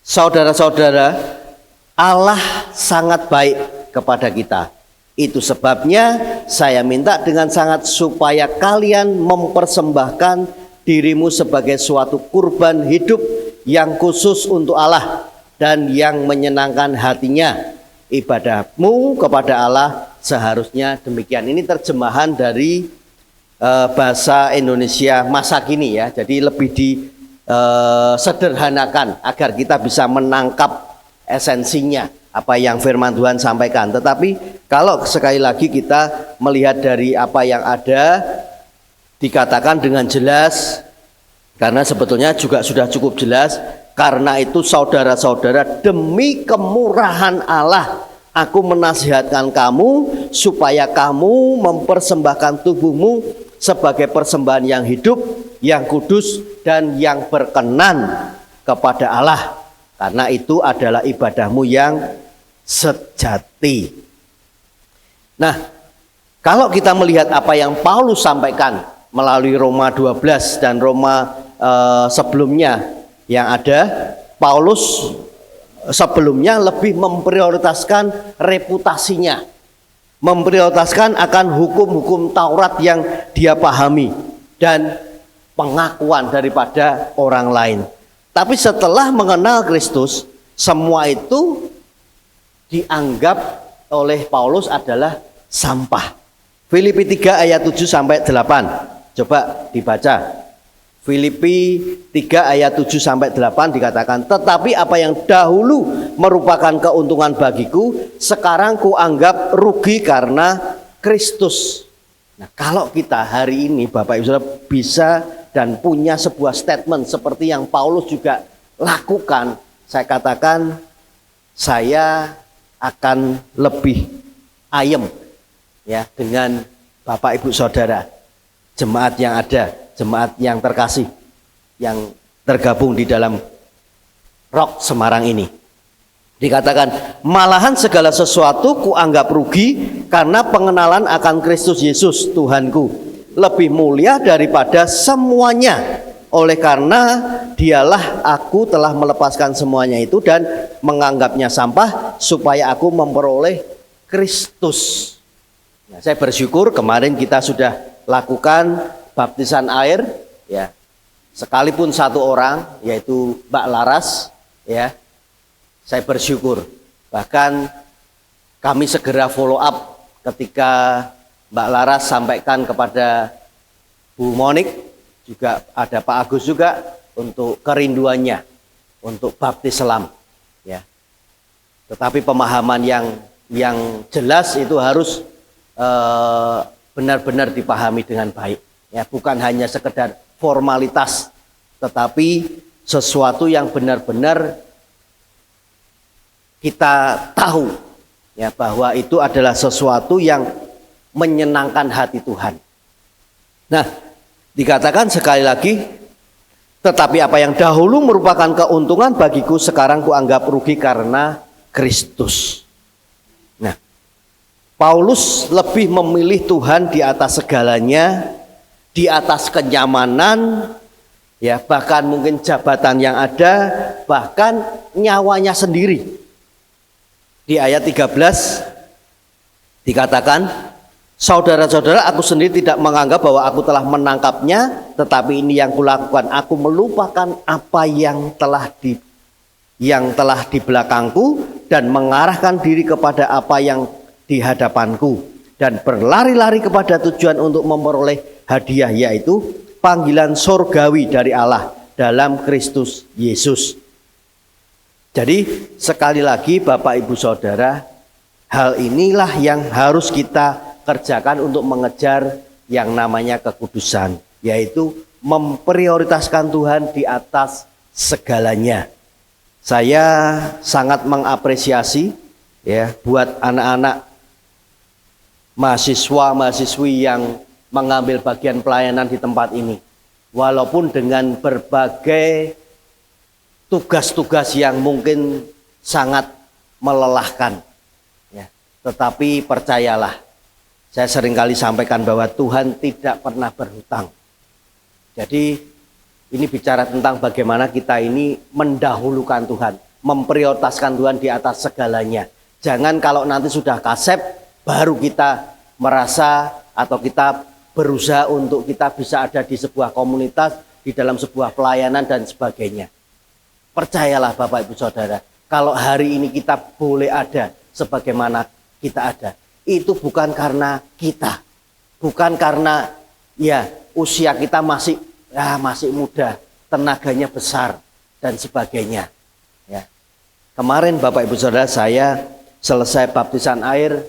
[SPEAKER 4] saudara-saudara, Allah sangat baik kepada kita. Itu sebabnya saya minta dengan sangat supaya kalian mempersembahkan dirimu sebagai suatu kurban hidup yang khusus untuk Allah dan yang menyenangkan hatinya. Ibadahmu kepada Allah seharusnya demikian. Ini terjemahan dari bahasa Indonesia masa kini ya. Jadi lebih disederhanakan agar kita bisa menangkap esensinya apa yang firman Tuhan sampaikan. Tetapi kalau sekali lagi kita melihat dari apa yang ada, dikatakan dengan jelas, karena sebetulnya juga sudah cukup jelas. Karena itu saudara-saudara, demi kemurahan Allah aku menasihatkan kamu supaya kamu mempersembahkan tubuhmu sebagai persembahan yang hidup, yang kudus, dan yang berkenan kepada Allah. Karena itu adalah ibadahmu yang sejati. Nah, kalau kita melihat apa yang Paulus sampaikan melalui Roma 12 dan Roma sebelumnya yang ada, Paulus sebelumnya lebih memprioritaskan reputasinya, memprioritaskan akan hukum-hukum Taurat yang dia pahami dan pengakuan daripada orang lain. Tapi setelah mengenal Kristus, semua itu dianggap oleh Paulus adalah sampah. Filipi 3 ayat 7 sampai 8. Coba dibaca. Filipi 3 ayat 7 sampai 8 dikatakan, tetapi apa yang dahulu merupakan keuntungan bagiku, sekarang kuanggap rugi karena Kristus. Nah, kalau kita hari ini Bapak Ibu Saudara bisa dan punya sebuah statement seperti yang Paulus juga lakukan, saya katakan saya akan lebih ayem ya dengan Bapak Ibu Saudara, jemaat yang ada, jemaat yang terkasih yang tergabung di dalam Rock Semarang ini. Dikatakan, malahan segala sesuatu kuanggap rugi karena pengenalan akan Kristus Yesus Tuhanku lebih mulia daripada semuanya. Oleh karena dialah aku telah melepaskan semuanya itu dan menganggapnya sampah supaya aku memperoleh Kristus. Nah, saya bersyukur kemarin kita sudah lakukan baptisan air ya. Sekalipun satu orang yaitu Mbak Laras ya. Saya bersyukur. Bahkan kami segera follow up ketika Mbak Laras sampaikan kepada Bu Monik, juga ada Pak Agus juga untuk kerinduannya untuk baptis selam ya. Tetapi pemahaman yang jelas itu harus benar-benar dipahami dengan baik ya, bukan hanya sekedar formalitas tetapi sesuatu yang benar-benar kita tahu ya bahwa itu adalah sesuatu yang menyenangkan hati Tuhan. Nah, dikatakan sekali lagi, tetapi apa yang dahulu merupakan keuntungan bagiku sekarang kuanggap rugi karena Kristus. Nah, Paulus lebih memilih Tuhan di atas segalanya, di atas kenyamanan, ya bahkan mungkin jabatan yang ada, bahkan nyawanya sendiri. Di ayat 13 dikatakan, saudara-saudara, aku sendiri tidak menganggap bahwa aku telah menangkapnya, tetapi ini yang kulakukan, aku melupakan apa yang telah di belakangku dan mengarahkan diri kepada apa yang di hadapanku dan berlari-lari kepada tujuan untuk memperoleh hadiah, yaitu panggilan surgawi dari Allah dalam Kristus Yesus. Jadi sekali lagi Bapak Ibu Saudara, hal inilah yang harus kita kerjakan untuk mengejar yang namanya kekudusan, yaitu memprioritaskan Tuhan di atas segalanya. Saya sangat mengapresiasi ya buat anak-anak mahasiswa-mahasiswi yang mengambil bagian pelayanan di tempat ini. Walaupun dengan berbagai tugas-tugas yang mungkin sangat melelahkan. Ya. Tetapi percayalah, saya seringkali sampaikan bahwa Tuhan tidak pernah berhutang. Jadi ini bicara tentang bagaimana kita ini mendahulukan Tuhan, memprioritaskan Tuhan di atas segalanya. Jangan kalau nanti sudah kasep, baru kita merasa atau kita berusaha untuk kita bisa ada di sebuah komunitas, di dalam sebuah pelayanan dan sebagainya. Percayalah Bapak Ibu Saudara, kalau hari ini kita boleh ada sebagaimana kita ada, itu bukan karena kita, bukan karena ya usia kita masih muda, tenaganya besar dan sebagainya. Ya. Kemarin Bapak Ibu Saudara, saya selesai baptisan air,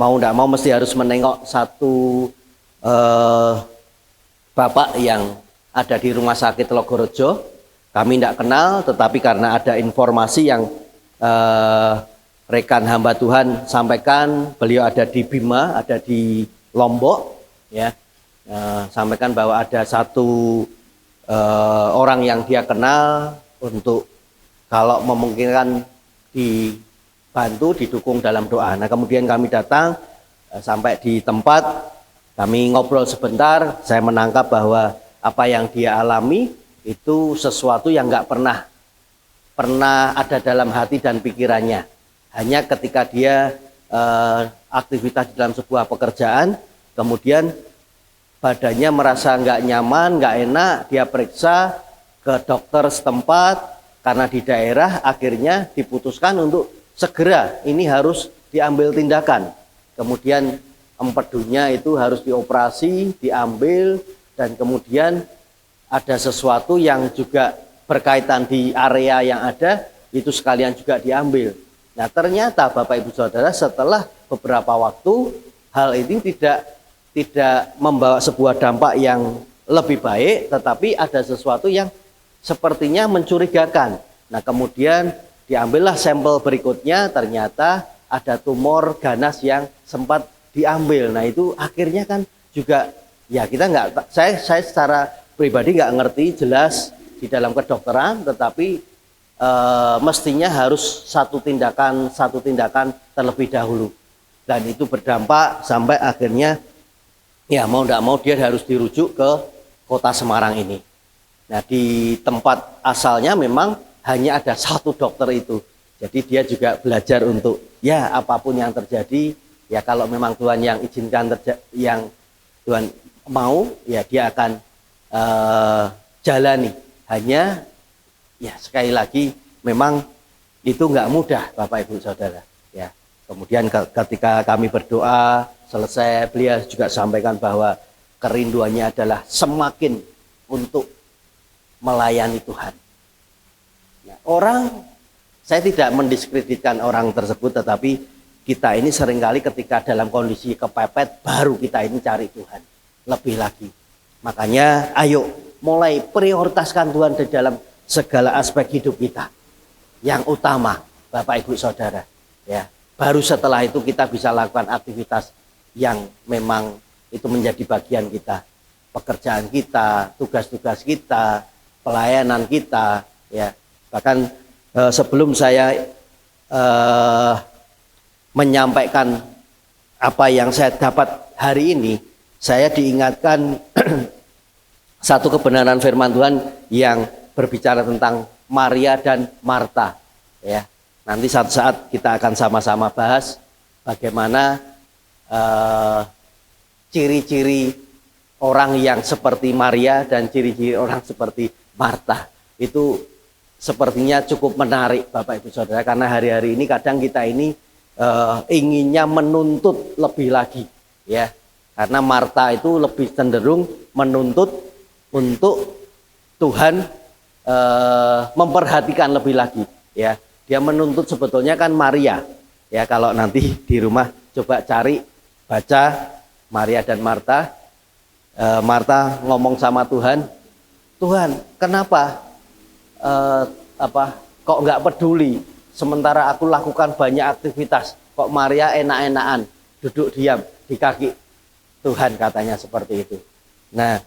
[SPEAKER 4] mau tidak mau mesti harus menengok satu bapak yang ada di rumah sakit Logorojo. Kami tidak kenal, tetapi karena ada informasi yang rekan hamba Tuhan sampaikan, beliau ada di Bima, ada di Lombok, ya. Sampaikan bahwa ada satu orang yang dia kenal untuk kalau memungkinkan dibantu, didukung dalam doa. Nah kemudian kami datang sampai di tempat, kami ngobrol sebentar, saya menangkap bahwa apa yang dia alami itu sesuatu yang nggak pernah ada dalam hati dan pikirannya. Hanya ketika dia aktivitas di dalam sebuah pekerjaan, kemudian badannya merasa nggak nyaman, nggak enak, dia periksa ke dokter setempat, karena di daerah akhirnya diputuskan untuk segera ini harus diambil tindakan. Kemudian empedunya itu harus dioperasi, diambil, dan kemudian ada sesuatu yang juga berkaitan di area yang ada, itu sekalian juga diambil. Nah ternyata Bapak Ibu Saudara, setelah beberapa waktu, hal ini tidak membawa sebuah dampak yang lebih baik, tetapi ada sesuatu yang sepertinya mencurigakan. Nah kemudian diambillah sampel berikutnya, ternyata ada tumor ganas yang sempat diambil. Nah itu akhirnya kan juga ya kita nggak, saya secara pribadi nggak ngerti jelas di dalam kedokteran, tetapi mestinya harus satu tindakan terlebih dahulu, dan itu berdampak sampai akhirnya ya mau tidak mau dia harus dirujuk ke kota Semarang ini. Nah di tempat asalnya memang hanya ada satu dokter itu. Jadi dia juga belajar untuk ya apapun yang terjadi, ya kalau memang Tuhan yang izinkan yang Tuhan mau, ya dia akan jalani. Hanya ya sekali lagi memang itu nggak mudah Bapak Ibu Saudara. Ya kemudian ketika kami berdoa selesai, beliau juga sampaikan bahwa kerinduannya adalah semakin untuk melayani Tuhan. Nah, saya tidak mendiskreditkan orang tersebut, tetapi kita ini seringkali ketika dalam kondisi kepepet, baru kita ini cari Tuhan lebih lagi. Makanya ayo mulai prioritaskan Tuhan di dalam segala aspek hidup kita. Yang utama Bapak Ibu Saudara, ya. Baru setelah itu kita bisa lakukan aktivitas yang memang itu menjadi bagian kita, pekerjaan kita, tugas-tugas kita, pelayanan kita, ya. Bahkan sebelum saya menyampaikan apa yang saya dapat hari ini, saya diingatkan satu kebenaran firman Tuhan yang berbicara tentang Maria dan Marta, ya. Nanti suatu saat kita akan sama-sama bahas bagaimana ciri-ciri orang yang seperti Maria dan ciri-ciri orang seperti Marta. Itu sepertinya cukup menarik Bapak Ibu Saudara, karena hari-hari ini kadang kita ini inginnya menuntut lebih lagi, ya. Karena Marta itu lebih cenderung menuntut untuk Tuhan memperhatikan lebih lagi, ya. Dia menuntut sebetulnya kan Maria, ya. Kalau nanti di rumah coba cari, baca Maria dan Marta. Marta ngomong sama Tuhan, Tuhan, kenapa kok nggak peduli, sementara aku lakukan banyak aktivitas, kok Maria enak-enakan duduk diam di kaki Tuhan, katanya seperti itu. Nah,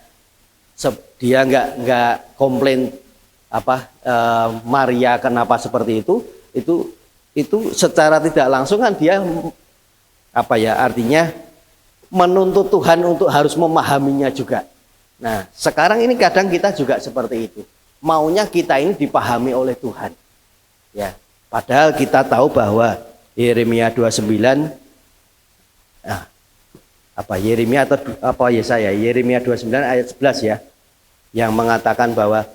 [SPEAKER 4] dia nggak komplain Maria kenapa seperti itu secara tidak langsung kan dia artinya menuntut Tuhan untuk harus memahaminya juga. Nah, sekarang ini kadang kita juga seperti itu. Maunya kita ini dipahami oleh Tuhan. Ya, padahal kita tahu bahwa Yeremia 29 Yeremia 29 ayat 11 ya, yang mengatakan bahwa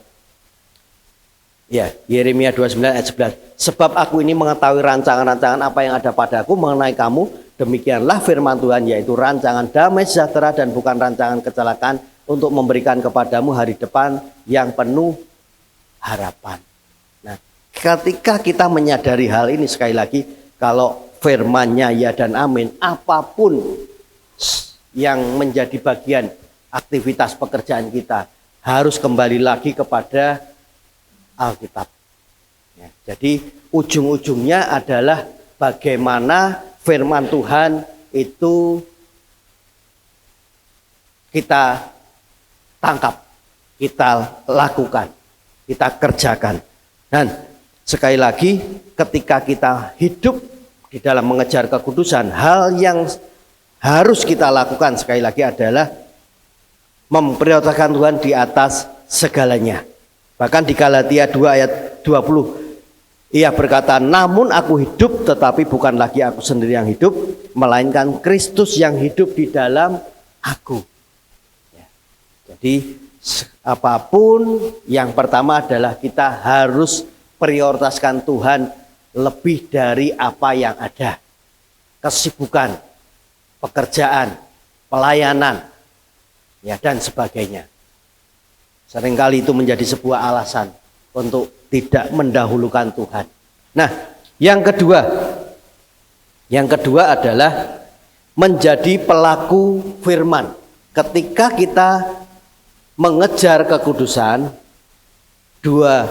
[SPEAKER 4] Yeremia 29 ayat 11, sebab aku ini mengetahui rancangan-rancangan apa yang ada padaku mengenai kamu, demikianlah firman Tuhan, yaitu rancangan damai sejahtera dan bukan rancangan kecelakaan, untuk memberikan kepadamu hari depan yang penuh harapan. Nah, ketika kita menyadari hal ini, sekali lagi, kalau firman-Nya ya dan amin, apapun yang menjadi bagian aktivitas pekerjaan kita harus kembali lagi kepada Alkitab. Ya, jadi ujung-ujungnya adalah bagaimana firman Tuhan itu kita tangkap, kita lakukan, kita kerjakan. Dan sekali lagi, ketika kita hidup di dalam mengejar kekudusan, hal yang harus kita lakukan sekali lagi adalah memprioritaskan Tuhan di atas segalanya. Bahkan di Galatia 2 ayat 20, ia berkata, namun aku hidup, tetapi bukan lagi aku sendiri yang hidup, melainkan Kristus yang hidup di dalam aku. Jadi apapun, yang pertama adalah kita harus prioritaskan Tuhan lebih dari apa yang ada. Kesibukan, pekerjaan, pelayanan, ya dan sebagainya. Seringkali itu menjadi sebuah alasan untuk tidak mendahulukan Tuhan. Nah, yang kedua adalah menjadi pelaku firman. Ketika kita mengejar kekudusan, dua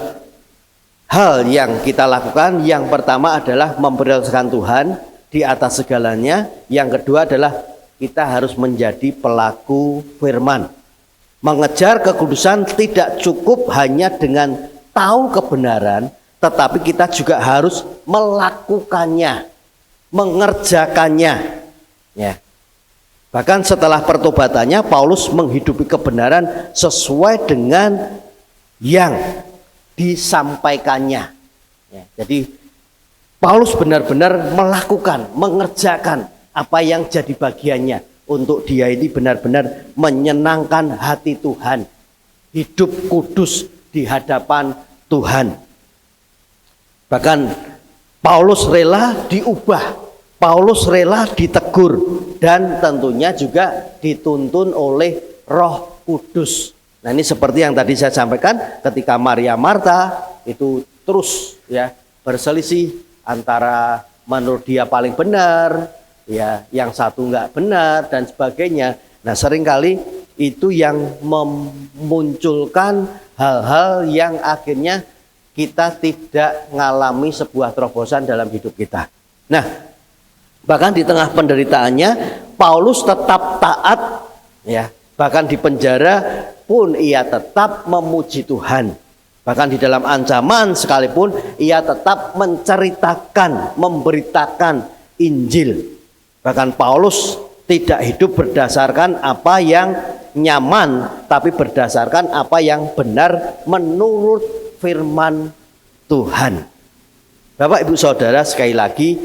[SPEAKER 4] hal yang kita lakukan. Yang pertama adalah memprioritaskan Tuhan di atas segalanya. Yang kedua adalah kita harus menjadi pelaku firman. Mengejar kekudusan tidak cukup hanya dengan tahu kebenaran, tetapi kita juga harus melakukannya, mengerjakannya. Ya. Bahkan setelah pertobatannya, Paulus menghidupi kebenaran sesuai dengan yang disampaikannya. Ya, jadi Paulus benar-benar melakukan, mengerjakan apa yang jadi bagiannya untuk dia ini benar-benar menyenangkan hati Tuhan, hidup kudus di hadapan Tuhan. Bahkan Paulus rela diubah, Paulus rela ditegur, dan tentunya juga dituntun oleh Roh Kudus. Nah, ini seperti yang tadi saya sampaikan, ketika Maria Marta itu terus ya berselisih antara menurut dia paling benar, ya yang satu enggak benar dan sebagainya. Nah, seringkali itu yang memunculkan hal-hal yang akhirnya kita tidak mengalami sebuah terobosan dalam hidup kita. Nah, bahkan di tengah penderitaannya Paulus tetap taat, ya. Bahkan di penjara pun ia tetap memuji Tuhan. Bahkan di dalam ancaman sekalipun ia tetap menceritakan, memberitakan Injil. Bahkan Paulus tidak hidup berdasarkan apa yang nyaman, tapi berdasarkan apa yang benar menurut firman Tuhan. Bapak Ibu Saudara, sekali lagi,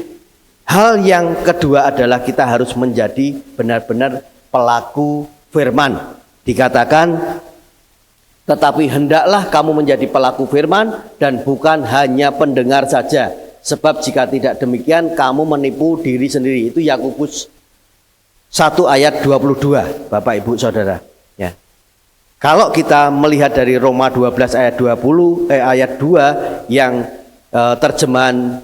[SPEAKER 4] hal yang kedua adalah kita harus menjadi benar-benar pelaku firman. Dikatakan, tetapi hendaklah kamu menjadi pelaku firman dan bukan hanya pendengar saja. Sebab jika tidak demikian kamu menipu diri sendiri. Itu Yakobus 1 ayat 22, Bapak Ibu Saudara. Ya. Kalau kita melihat dari Roma 12 ayat 2 yang terjemahan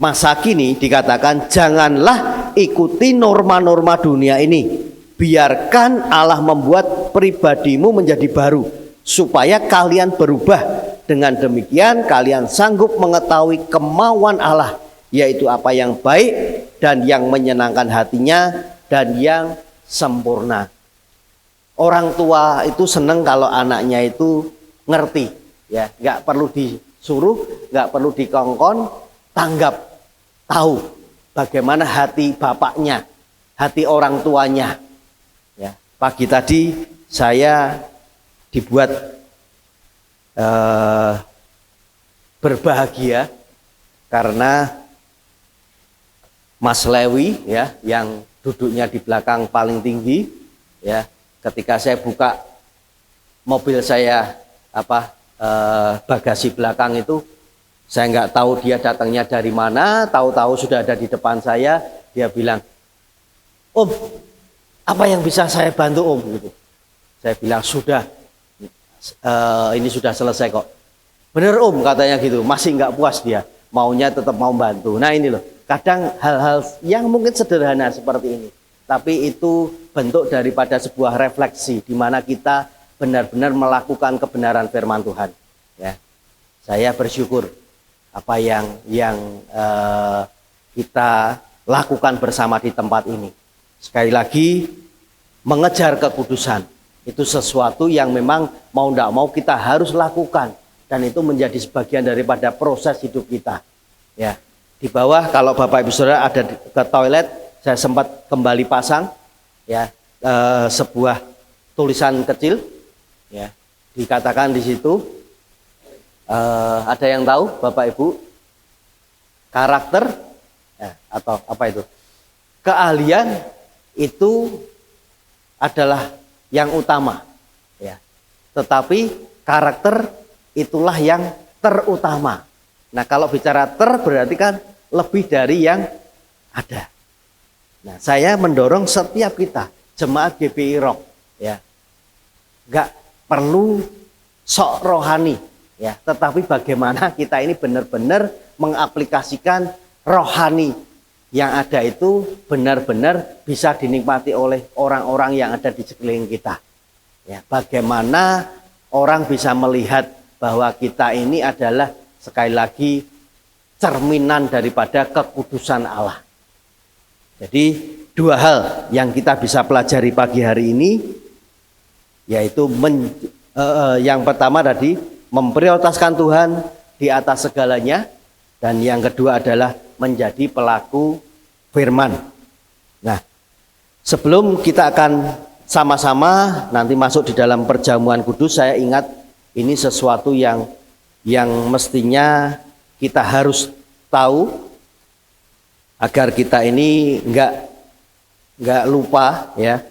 [SPEAKER 4] masa kini, dikatakan janganlah ikuti norma-norma dunia ini. Biarkan Allah membuat pribadimu menjadi baru, supaya kalian berubah Dengan demikian kalian sanggup mengetahui kemauan Allah, yaitu apa yang baik dan yang menyenangkan hatinya dan yang sempurna. Orang tua itu senang kalau anaknya itu ngerti, ya, nggak perlu disuruh, nggak perlu dikongkon, tanggap, tahu bagaimana hati bapaknya, hati orang tuanya. Ya, pagi tadi saya dibuat berbahagia karena Mas Lewi, ya, yang duduknya di belakang paling tinggi, ya, ketika saya buka mobil saya bagasi belakang itu, saya nggak tahu dia datangnya dari mana, tahu-tahu sudah ada di depan saya, dia bilang, "Om, apa yang bisa saya bantu, Om?" Gitu. Saya bilang, "Sudah, ini sudah selesai kok." "Bener, Om," katanya gitu, masih nggak puas dia, maunya tetap mau bantu. Nah ini loh, kadang hal-hal yang mungkin sederhana seperti ini, tapi itu bentuk daripada sebuah refleksi di mana kita benar-benar melakukan kebenaran firman Tuhan. Ya, saya bersyukur apa yang kita lakukan bersama di tempat ini. Sekali lagi, mengejar kekudusan itu sesuatu yang memang mau tidak mau kita harus lakukan, dan itu menjadi sebagian daripada proses hidup kita. Ya, di bawah kalau Bapak Ibu Saudara ada ke toilet, saya sempat kembali pasang, ya, sebuah tulisan kecil, ya, dikatakan di situ, ada yang tahu Bapak Ibu, karakter, ya, atau apa itu, keahlian itu adalah yang utama, ya, tetapi karakter itulah yang terutama. Nah, kalau bicara berarti kan lebih dari yang ada. Nah, saya mendorong setiap kita jemaat GBI Rock, ya, nggak perlu sok rohani, ya, tetapi bagaimana kita ini benar-benar mengaplikasikan rohani yang ada itu benar-benar bisa dinikmati oleh orang-orang yang ada di sekeliling kita. Ya, bagaimana orang bisa melihat bahwa kita ini adalah sekali lagi cerminan daripada kekudusan Allah. Jadi dua hal yang kita bisa pelajari pagi hari ini, yaitu yang pertama tadi memprioritaskan Tuhan di atas segalanya, dan yang kedua adalah menjadi pelaku firman. Nah, sebelum kita akan sama-sama nanti masuk di dalam perjamuan kudus, saya ingat ini sesuatu yang mestinya kita harus tahu agar kita ini nggak lupa, ya.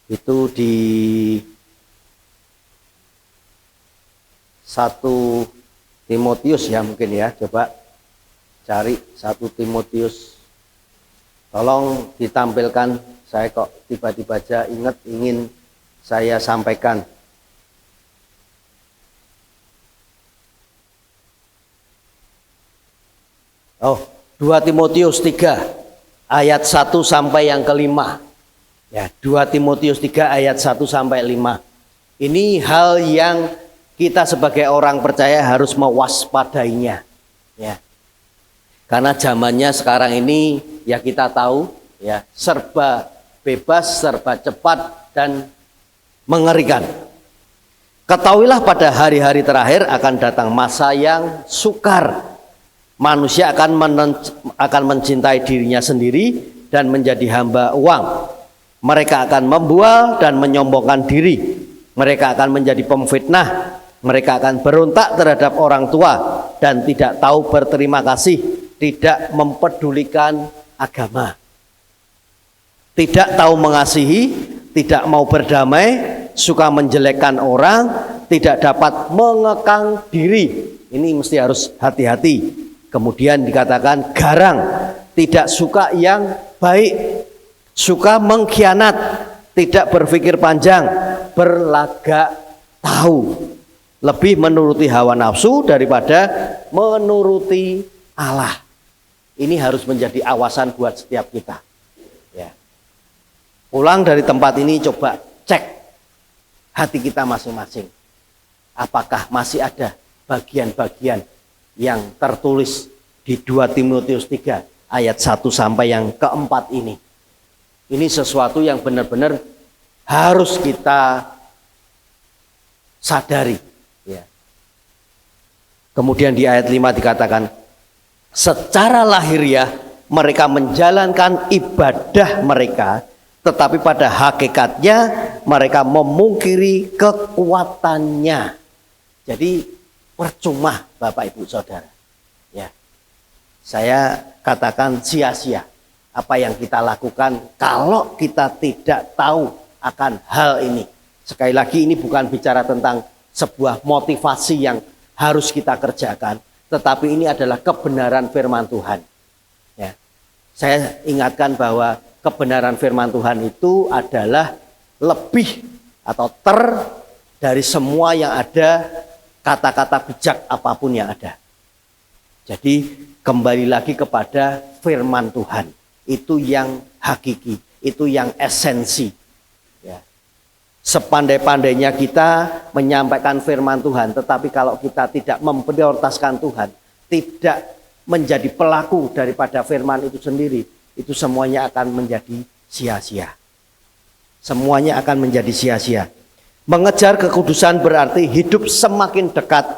[SPEAKER 4] Itu di 1 Timotius, ya, mungkin ya, coba cari 1 Timotius. Tolong ditampilkan, saya kok tiba-tiba aja ingat ingin saya sampaikan. Oh, 2 Timotius 3 ayat 1 sampai yang kelima. Ya, 2 Timotius 3 ayat 1 sampai 5. Ini hal yang kita sebagai orang percaya harus mewaspadainya, ya. Karena zamannya sekarang ini, ya, kita tahu, ya, serba bebas, serba cepat dan mengerikan. Ketahuilah pada hari-hari terakhir akan datang masa yang sukar. Manusia akan mencintai dirinya sendiri dan menjadi hamba uang. Mereka akan membual dan menyombongkan diri. Mereka akan menjadi pemfitnah. Mereka akan berontak terhadap orang tua dan tidak tahu berterima kasih, tidak mempedulikan agama, tidak tahu mengasihi, tidak mau berdamai, suka menjelekkan orang, tidak dapat mengekang diri. Ini mesti harus hati-hati. Kemudian dikatakan garang, tidak suka yang baik, suka mengkhianat, tidak berpikir panjang, berlagak tahu, lebih menuruti hawa nafsu daripada menuruti Allah. Ini harus menjadi awasan buat setiap kita, ya. Pulang dari tempat ini coba cek hati kita masing-masing. Apakah masih ada bagian-bagian yang tertulis di 2 Timotius 3 ayat 1 sampai yang keempat ini? Ini sesuatu yang benar-benar harus kita sadari. Ya. Kemudian di ayat 5 dikatakan, secara lahiriah mereka menjalankan ibadah mereka, tetapi pada hakikatnya mereka memungkiri kekuatannya. Jadi percuma Bapak Ibu Saudara. Ya. Saya katakan sia-sia apa yang kita lakukan kalau kita tidak tahu akan hal ini. Sekali lagi ini bukan bicara tentang sebuah motivasi yang harus kita kerjakan, tetapi ini adalah kebenaran firman Tuhan. Ya. Saya ingatkan bahwa kebenaran firman Tuhan itu adalah lebih atau dari semua yang ada, kata-kata bijak apapun yang ada. Jadi kembali lagi kepada firman Tuhan. Itu yang hakiki, itu yang esensi. Ya. Sepandai-pandainya kita menyampaikan firman Tuhan, tetapi kalau kita tidak memprioritaskan Tuhan, tidak menjadi pelaku daripada firman itu sendiri, itu semuanya akan menjadi sia-sia. Semuanya akan menjadi sia-sia. Mengejar kekudusan berarti hidup semakin dekat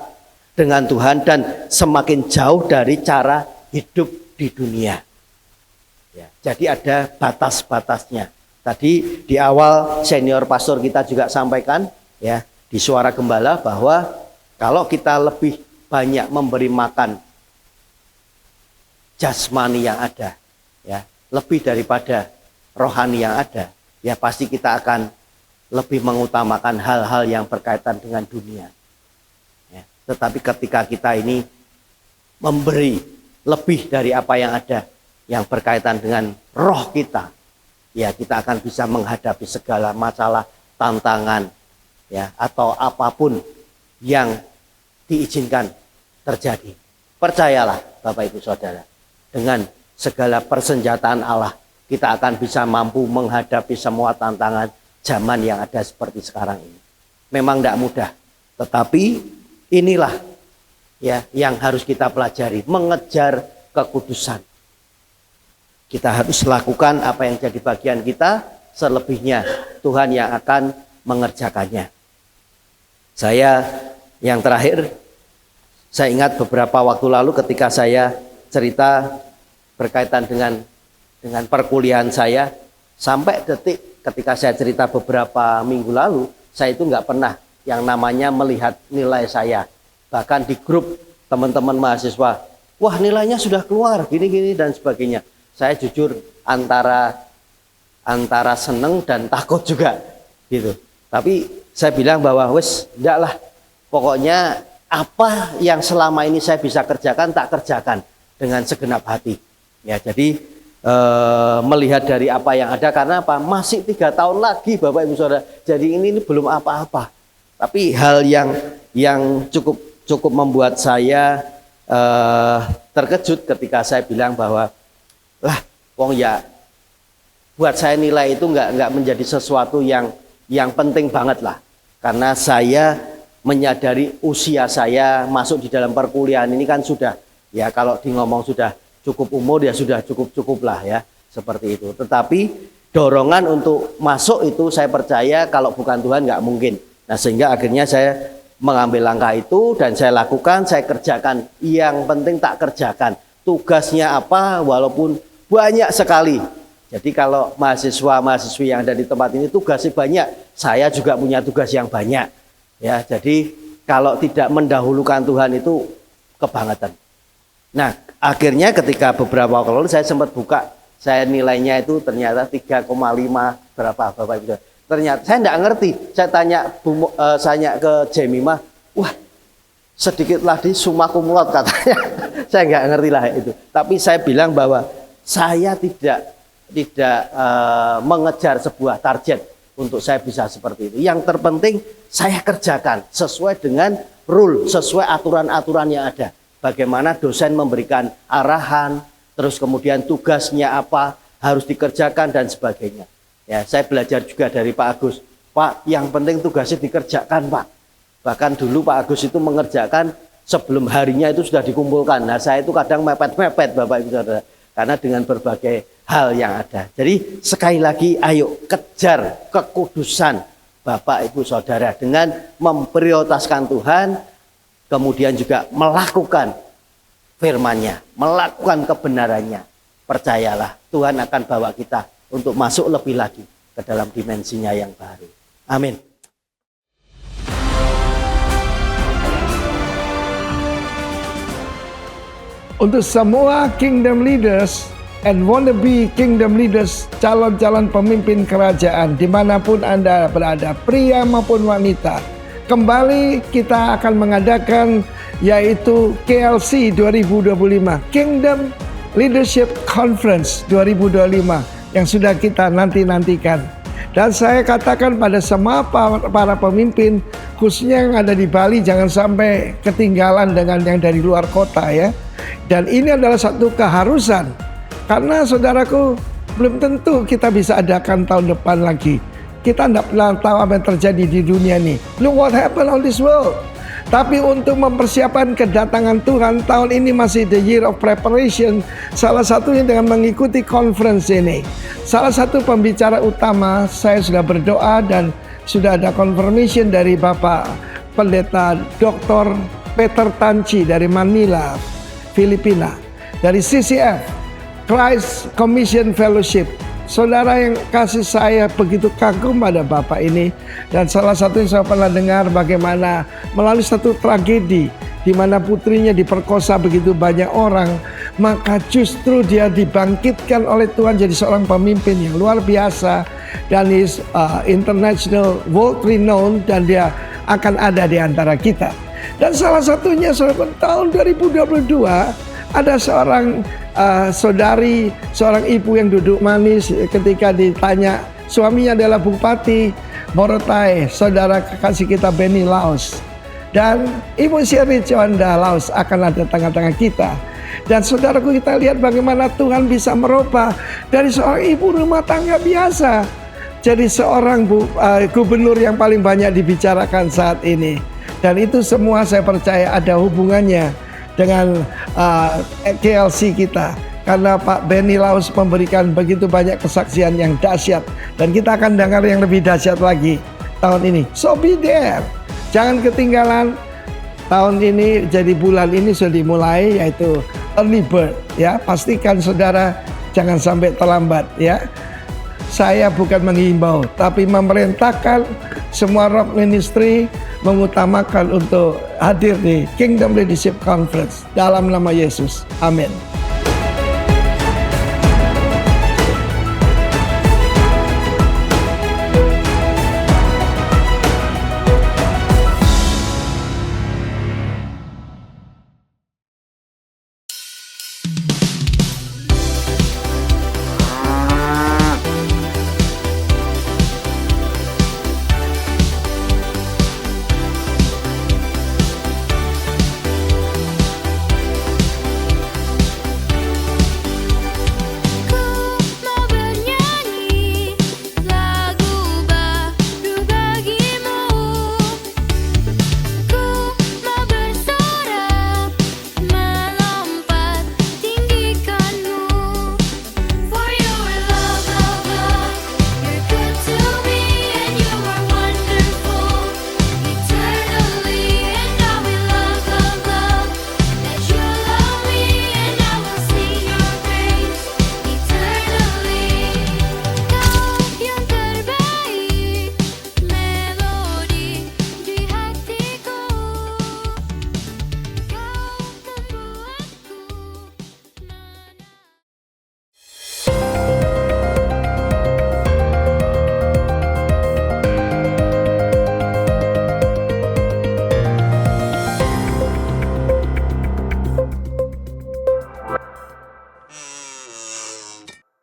[SPEAKER 4] dengan Tuhan dan semakin jauh dari cara hidup di dunia. Ya, jadi ada batas-batasnya. Tadi di awal senior pastor kita juga sampaikan ya di Suara Gembala bahwa kalau kita lebih banyak memberi makan jasmani yang ada, ya lebih daripada rohani yang ada, ya pasti kita akan lebih mengutamakan hal-hal yang berkaitan dengan dunia. Ya, tetapi ketika kita ini memberi lebih dari apa yang ada, yang berkaitan dengan roh kita, ya kita akan bisa menghadapi segala masalah, tantangan, ya atau apapun yang diizinkan terjadi. Percayalah Bapak Ibu Saudara, dengan segala persenjataan Allah, kita akan bisa mampu menghadapi semua tantangan zaman yang ada seperti sekarang ini. Memang tidak mudah, tetapi inilah ya yang harus kita pelajari, mengejar kekudusan. Kita harus lakukan apa yang jadi bagian kita, selebihnya Tuhan yang akan mengerjakannya. Saya yang terakhir, saya ingat beberapa waktu lalu ketika saya cerita berkaitan dengan perkuliahan saya, sampai detik ketika saya cerita beberapa minggu lalu, saya itu nggak pernah yang namanya melihat nilai saya. Bahkan di grup teman-teman mahasiswa, wah nilainya sudah keluar, gini-gini dan sebagainya. Saya jujur antara seneng dan takut juga gitu. Tapi saya bilang bahwa wes enggak lah, pokoknya apa yang selama ini saya bisa kerjakan tak kerjakan dengan segenap hati. Ya jadi melihat dari apa yang ada, karena apa, masih 3 tahun lagi Bapak Ibu Saudara. Jadi ini belum apa-apa. Tapi hal yang cukup membuat saya terkejut ketika saya bilang bahwa lah, wong ya buat saya nilai itu nggak menjadi sesuatu yang penting banget lah. Karena saya menyadari usia saya masuk di dalam perkuliahan ini kan sudah, ya kalau di ngomong sudah cukup umur, ya sudah cukup lah ya, seperti itu. Tetapi dorongan untuk masuk itu saya percaya kalau bukan Tuhan nggak mungkin. Nah sehingga akhirnya saya mengambil langkah itu dan saya lakukan, saya kerjakan. Yang penting tak kerjakan. Tugasnya apa walaupun banyak sekali. Jadi kalau mahasiswa-mahasiswi yang ada di tempat ini tugasnya banyak, saya juga punya tugas yang banyak. Ya, jadi kalau tidak mendahulukan Tuhan itu kebangetan. Nah, akhirnya ketika beberapa waktu lalu saya sempat buka, saya nilainya itu ternyata 3,5 berapa Bapak Ibu. Ternyata saya tidak ngerti. Saya tanya ke Jemimah, wah sedikitlah di summa cum laude katanya. Saya nggak ngerti lah itu. Tapi saya bilang bahwa saya tidak mengejar sebuah target untuk saya bisa seperti itu. Yang terpenting saya kerjakan sesuai dengan rule, sesuai aturan-aturan yang ada. Bagaimana dosen memberikan arahan, terus kemudian tugasnya apa, harus dikerjakan dan sebagainya. Ya, saya belajar juga dari Pak Agus. Pak, yang penting tugasnya dikerjakan, Pak. Bahkan dulu Pak Agus itu mengerjakan sebelum harinya itu sudah dikumpulkan. Nah, saya itu kadang mepet-mepet Bapak Ibu Saudara, karena dengan berbagai hal yang ada. Jadi sekali lagi ayo kejar kekudusan Bapak Ibu Saudara dengan memprioritaskan Tuhan, kemudian juga melakukan firman-Nya, melakukan kebenarannya. Percayalah, Tuhan akan bawa kita untuk masuk lebih lagi ke dalam dimensinya yang baru. Amin.
[SPEAKER 1] Untuk semua kingdom leaders and wannabe kingdom leaders, calon-calon pemimpin kerajaan dimanapun Anda berada, pria maupun wanita, kembali kita akan mengadakan yaitu KLC 2025, Kingdom Leadership Conference 2025 yang sudah kita nantikan. Dan saya katakan pada semua para pemimpin, khususnya yang ada di Bali, jangan sampai ketinggalan dengan yang dari luar kota ya. Dan ini adalah satu keharusan, karena saudaraku, belum tentu kita bisa adakan tahun depan lagi. Kita tidak pernah tahu apa yang terjadi di dunia ini. Look what happened on this world. Tapi untuk mempersiapkan kedatangan Tuhan, tahun ini masih the year of preparation. Salah satunya dengan mengikuti conference ini. Salah satu pembicara utama, saya sudah berdoa dan sudah ada confirmation dari Bapak Pendeta Dr. Peter Tanci dari Manila, Filipina. Dari CCF, Christ Commission Fellowship. Saudara yang kasih saya begitu kagum pada Bapak ini. Dan salah satu yang saya pernah dengar bagaimana melalui satu tragedi di mana putrinya diperkosa begitu banyak orang, maka justru dia dibangkitkan oleh Tuhan jadi seorang pemimpin yang luar biasa, dan is international world renowned, dan dia akan ada di antara kita. Dan salah satunya tahun 2022 ada seorang saudari, seorang ibu yang duduk manis ketika ditanya, suaminya adalah Bupati Morotai, saudara kekasih kita Benny Laos. Dan Ibu Sherry Chonda Laos akan ada tengah-tengah kita. Dan saudaraku, kita lihat bagaimana Tuhan bisa merubah dari seorang ibu rumah tangga biasa jadi seorang gubernur yang paling banyak dibicarakan saat ini. Dan itu semua saya percaya ada hubungannya dengan KLC kita, karena Pak Benny Laos memberikan begitu banyak kesaksian yang dahsyat, dan kita akan dengar yang lebih dahsyat lagi tahun ini. So be there, jangan ketinggalan. Tahun ini jadi bulan ini sudah dimulai, yaitu early bird ya. Pastikan saudara jangan sampai terlambat ya. Saya bukan menghimbau, tapi memerintahkan semua rock ministry mengutamakan untuk hadir di Kingdom Leadership Conference dalam nama Yesus. Amin.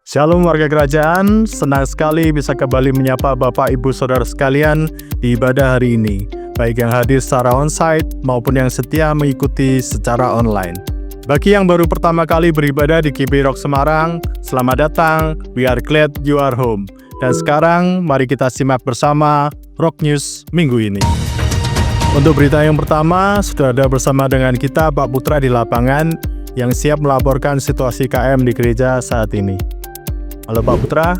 [SPEAKER 5] Shalom warga kerajaan, senang sekali bisa kembali menyapa Bapak Ibu Saudara sekalian di ibadah hari ini, baik yang hadir secara onsite maupun yang setia mengikuti secara online. Bagi yang baru pertama kali beribadah di KB Rock Semarang, selamat datang, we are glad you are home. Dan sekarang mari kita simak bersama Rock News minggu ini. Untuk berita yang pertama, sudah ada bersama dengan kita Pak Putra di lapangan yang siap melaporkan situasi KM di gereja saat ini. Halo Pak Putra,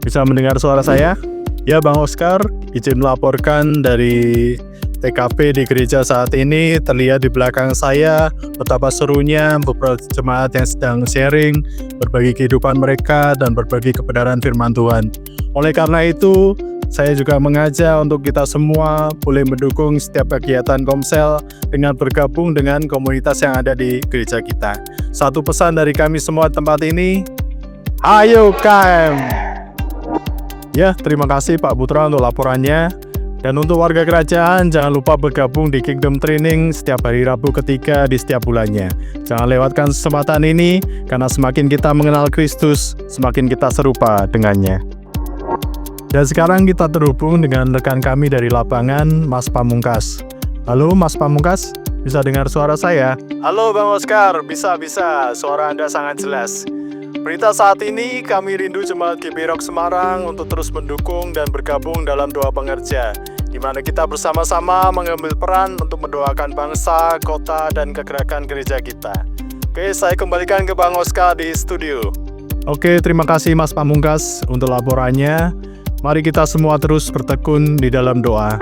[SPEAKER 5] bisa mendengar suara saya? Ya Bang Oscar, izin melaporkan dari TKP di gereja saat ini. Terlihat di belakang saya betapa serunya beberapa jemaat yang sedang sharing, berbagi kehidupan mereka dan berbagi kebenaran firman Tuhan. Oleh karena itu, saya juga mengajak untuk kita semua boleh mendukung setiap kegiatan Komsel dengan bergabung dengan komunitas yang ada di gereja kita. Satu pesan dari kami semua tempat ini, ayo KM! Ya, terima kasih Pak Putra untuk laporannya. Dan untuk warga kerajaan, jangan lupa bergabung di Kingdom Training setiap hari Rabu ketiga di setiap bulannya. Jangan lewatkan kesempatan ini, karena semakin kita mengenal Kristus, semakin kita serupa dengannya. Dan sekarang kita terhubung dengan rekan kami dari lapangan, Mas Pamungkas. Halo Mas Pamungkas, bisa dengar suara saya? Halo Bang Oscar, bisa, suara Anda sangat jelas. Berita saat ini, kami rindu Jemaat GB Rock Semarang untuk terus mendukung dan bergabung dalam doa pengerja, di mana kita bersama-sama mengambil peran untuk mendoakan bangsa, kota, dan kegerakan gereja kita. Oke, saya kembalikan ke Bang Oscar di studio. Oke, terima kasih Mas Pamungkas untuk laporannya. Mari kita semua terus bertekun di dalam doa.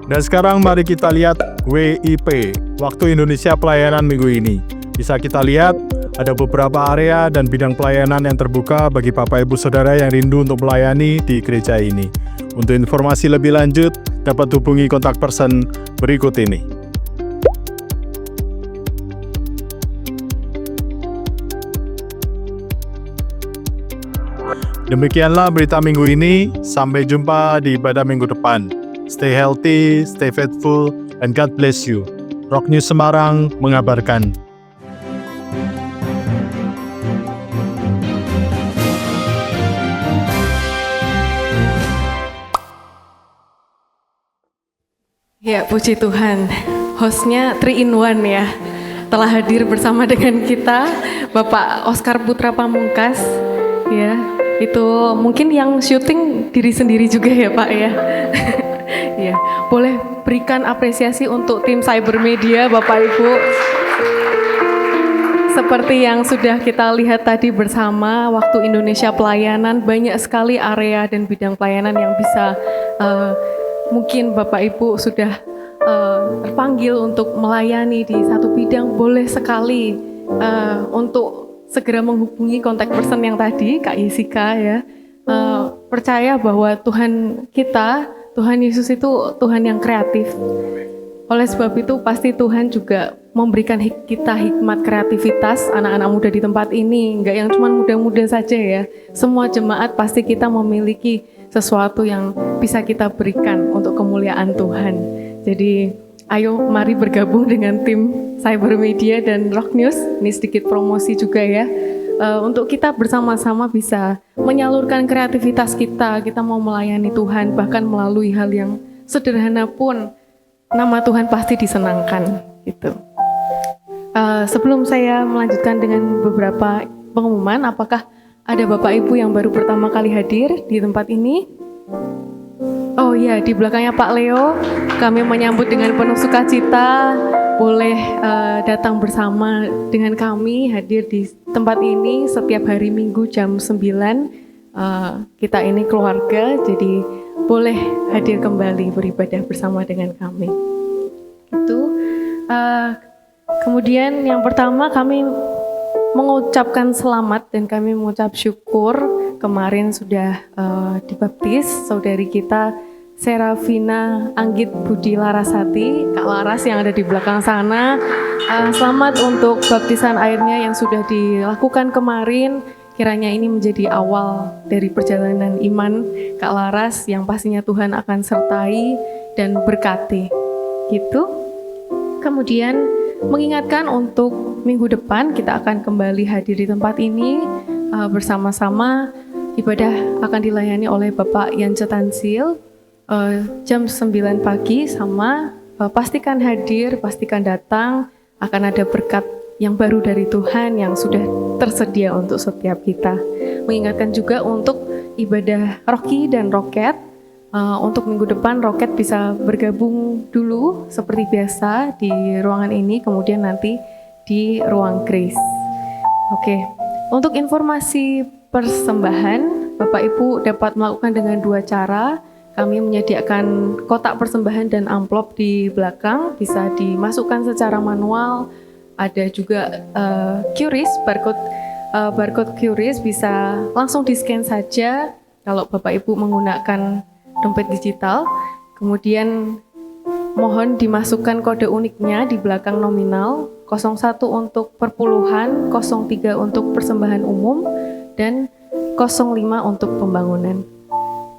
[SPEAKER 5] Dan sekarang mari kita lihat WIP, Waktu Indonesia Pelayanan minggu ini. Bisa kita lihat ada beberapa area dan bidang pelayanan yang terbuka bagi Bapak Ibu Saudara yang rindu untuk melayani di gereja ini. Untuk informasi lebih lanjut, dapat hubungi kontak person berikut ini. Demikianlah berita minggu ini. Sampai jumpa di ibadah minggu depan. Stay healthy, stay faithful, and God bless you. Rock News Semarang mengabarkan.
[SPEAKER 2] Ya, puji Tuhan. Hostnya 3 in 1 ya. Telah hadir bersama dengan kita Bapak Oscar Putra Pamungkas. Ya. Itu mungkin yang syuting diri sendiri juga ya Pak ya. Ya, boleh berikan apresiasi untuk tim Cybermedia Bapak Ibu. Seperti yang sudah kita lihat tadi bersama, Waktu Indonesia Pelayanan, banyak sekali area dan bidang pelayanan yang bisa mungkin Bapak Ibu sudah terpanggil untuk melayani di satu bidang, boleh sekali untuk segera menghubungi kontak person yang tadi, Kak Yesika ya. Percaya bahwa Tuhan kita, Tuhan Yesus itu Tuhan yang kreatif. Oleh sebab itu pasti Tuhan juga memberikan kita hikmat kreativitas anak-anak muda di tempat ini. Enggak yang cuma muda-muda saja ya. Semua jemaat pasti kita memiliki sesuatu yang bisa kita berikan untuk kemuliaan Tuhan. Jadi ayo mari bergabung dengan tim Cybermedia dan Rock News. Ini sedikit promosi juga ya. Untuk kita bersama-sama bisa menyalurkan kreativitas kita. Kita mau melayani Tuhan bahkan melalui hal yang sederhana pun nama Tuhan pasti disenangkan gitu. Sebelum saya melanjutkan dengan beberapa pengumuman, apakah ada Bapak Ibu yang baru pertama kali hadir di tempat ini? Oh iya, di belakangnya Pak Leo, kami menyambut dengan penuh sukacita. Boleh datang bersama dengan kami hadir di tempat ini setiap hari Minggu jam 9. Kita ini keluarga, jadi boleh hadir kembali beribadah bersama dengan kami. Itu. Kemudian yang pertama kami mengucapkan selamat dan kami mengucap syukur. Kemarin sudah dibaptis saudari kita Serafina Anggit Budi Larasati, Kak Laras yang ada di belakang sana. Selamat untuk baptisan airnya yang sudah dilakukan kemarin. Kiranya ini menjadi awal dari perjalanan iman Kak Laras yang pastinya Tuhan akan sertai dan berkati. Gitu. Kemudian mengingatkan untuk minggu depan kita akan kembali hadir di tempat ini bersama-sama. Ibadah akan dilayani oleh Bapak Yance Tansil jam 9 pagi sama pastikan hadir, pastikan datang, akan ada berkat yang baru dari Tuhan yang sudah tersedia untuk setiap kita. Mengingatkan juga untuk ibadah Rocky dan Roket Untuk minggu depan Roket bisa bergabung dulu seperti biasa di ruangan ini, kemudian nanti di ruang Grace. Oke, untuk informasi persembahan, Bapak Ibu dapat melakukan dengan 2 cara. Kami menyediakan kotak persembahan dan amplop di belakang, bisa dimasukkan secara manual. Ada juga QRIS, barcode QRIS bisa langsung di-scan saja kalau Bapak Ibu menggunakan dompet digital. Kemudian mohon dimasukkan kode uniknya di belakang nominal, 01 untuk perpuluhan, 03 untuk persembahan umum, dan 05 untuk pembangunan.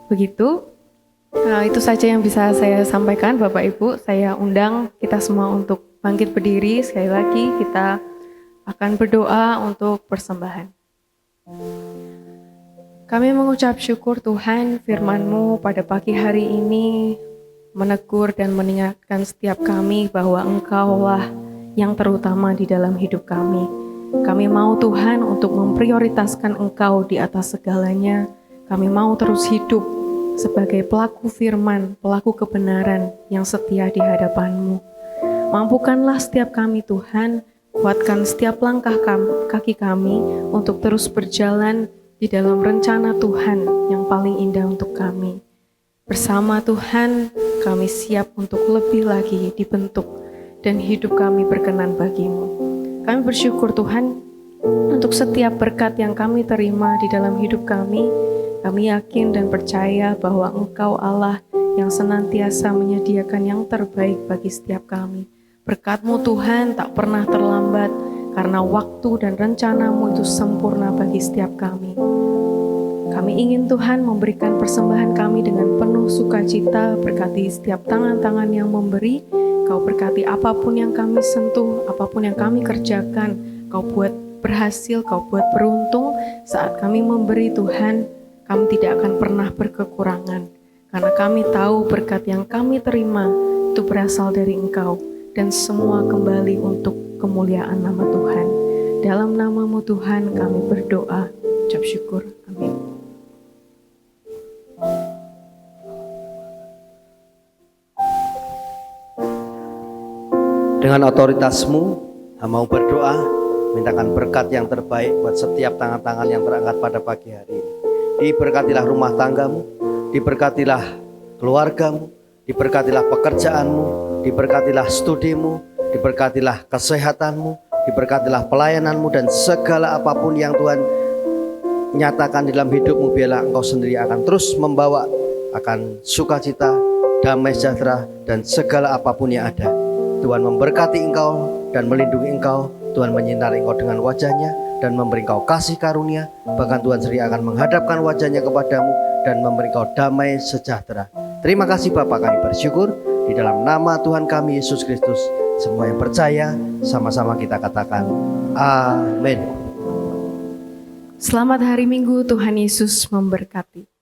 [SPEAKER 2] Begitu. Nah, itu saja yang bisa saya sampaikan Bapak Ibu. Saya undang kita semua untuk bangkit berdiri. Sekali lagi kita akan berdoa untuk persembahan. Kami mengucap syukur Tuhan, firman-Mu pada pagi hari ini menegur dan mengingatkan setiap kami bahwa Engkaulah yang terutama di dalam hidup kami. Kami mau Tuhan untuk memprioritaskan Engkau di atas segalanya. Kami mau terus hidup sebagai pelaku firman, pelaku kebenaran yang setia di hadapan-Mu. Mampukanlah setiap kami Tuhan, kuatkan setiap langkah kaki kami untuk terus berjalan di dalam rencana Tuhan yang paling indah untuk kami. Bersama Tuhan, kami siap untuk lebih lagi dibentuk dan hidup kami berkenan bagi-Mu. Kami bersyukur Tuhan untuk setiap berkat yang kami terima di dalam hidup kami. Kami yakin dan percaya bahwa Engkau Allah yang senantiasa menyediakan yang terbaik bagi setiap kami. Berkat-Mu Tuhan tak pernah terlambat, karena waktu dan rencana-Mu itu sempurna bagi setiap kami. Kami ingin Tuhan memberikan persembahan kami dengan penuh sukacita, berkati setiap tangan-tangan yang memberi, Kau berkati apapun yang kami sentuh, apapun yang kami kerjakan, Kau buat berhasil, Kau buat beruntung. Saat kami memberi Tuhan, kami tidak akan pernah berkekurangan, karena kami tahu berkat yang kami terima itu berasal dari Engkau, dan semua kembali untuk kemuliaan nama Tuhan. Dalam nama-Mu Tuhan kami berdoa, ucap syukur, amin.
[SPEAKER 4] Dengan otoritas-Mu, mau berdoa, mintakan berkat yang terbaik buat setiap tangan-tangan yang terangkat pada pagi hari ini. Diberkatilah rumah tanggamu, diberkatilah keluargamu, diberkatilah pekerjaanmu, diberkatilah studimu, diberkatilah kesehatanmu, diberkatilah pelayananmu, dan segala apapun yang Tuhan nyatakan di dalam hidupmu, biarlah Engkau sendiri akan terus membawa akan sukacita, damai sejahtera, dan segala apapun yang ada. Tuhan memberkati engkau dan melindungi engkau. Tuhan menyinari engkau dengan wajahnya dan memberi engkau kasih karunia. Bahkan Tuhan sendiri akan menghadapkan wajahnya kepadamu dan memberi engkau damai sejahtera. Terima kasih Bapa, kami bersyukur di dalam nama Tuhan kami Yesus Kristus. Semua yang percaya sama-sama kita katakan amin.
[SPEAKER 2] Selamat hari Minggu, Tuhan Yesus memberkati.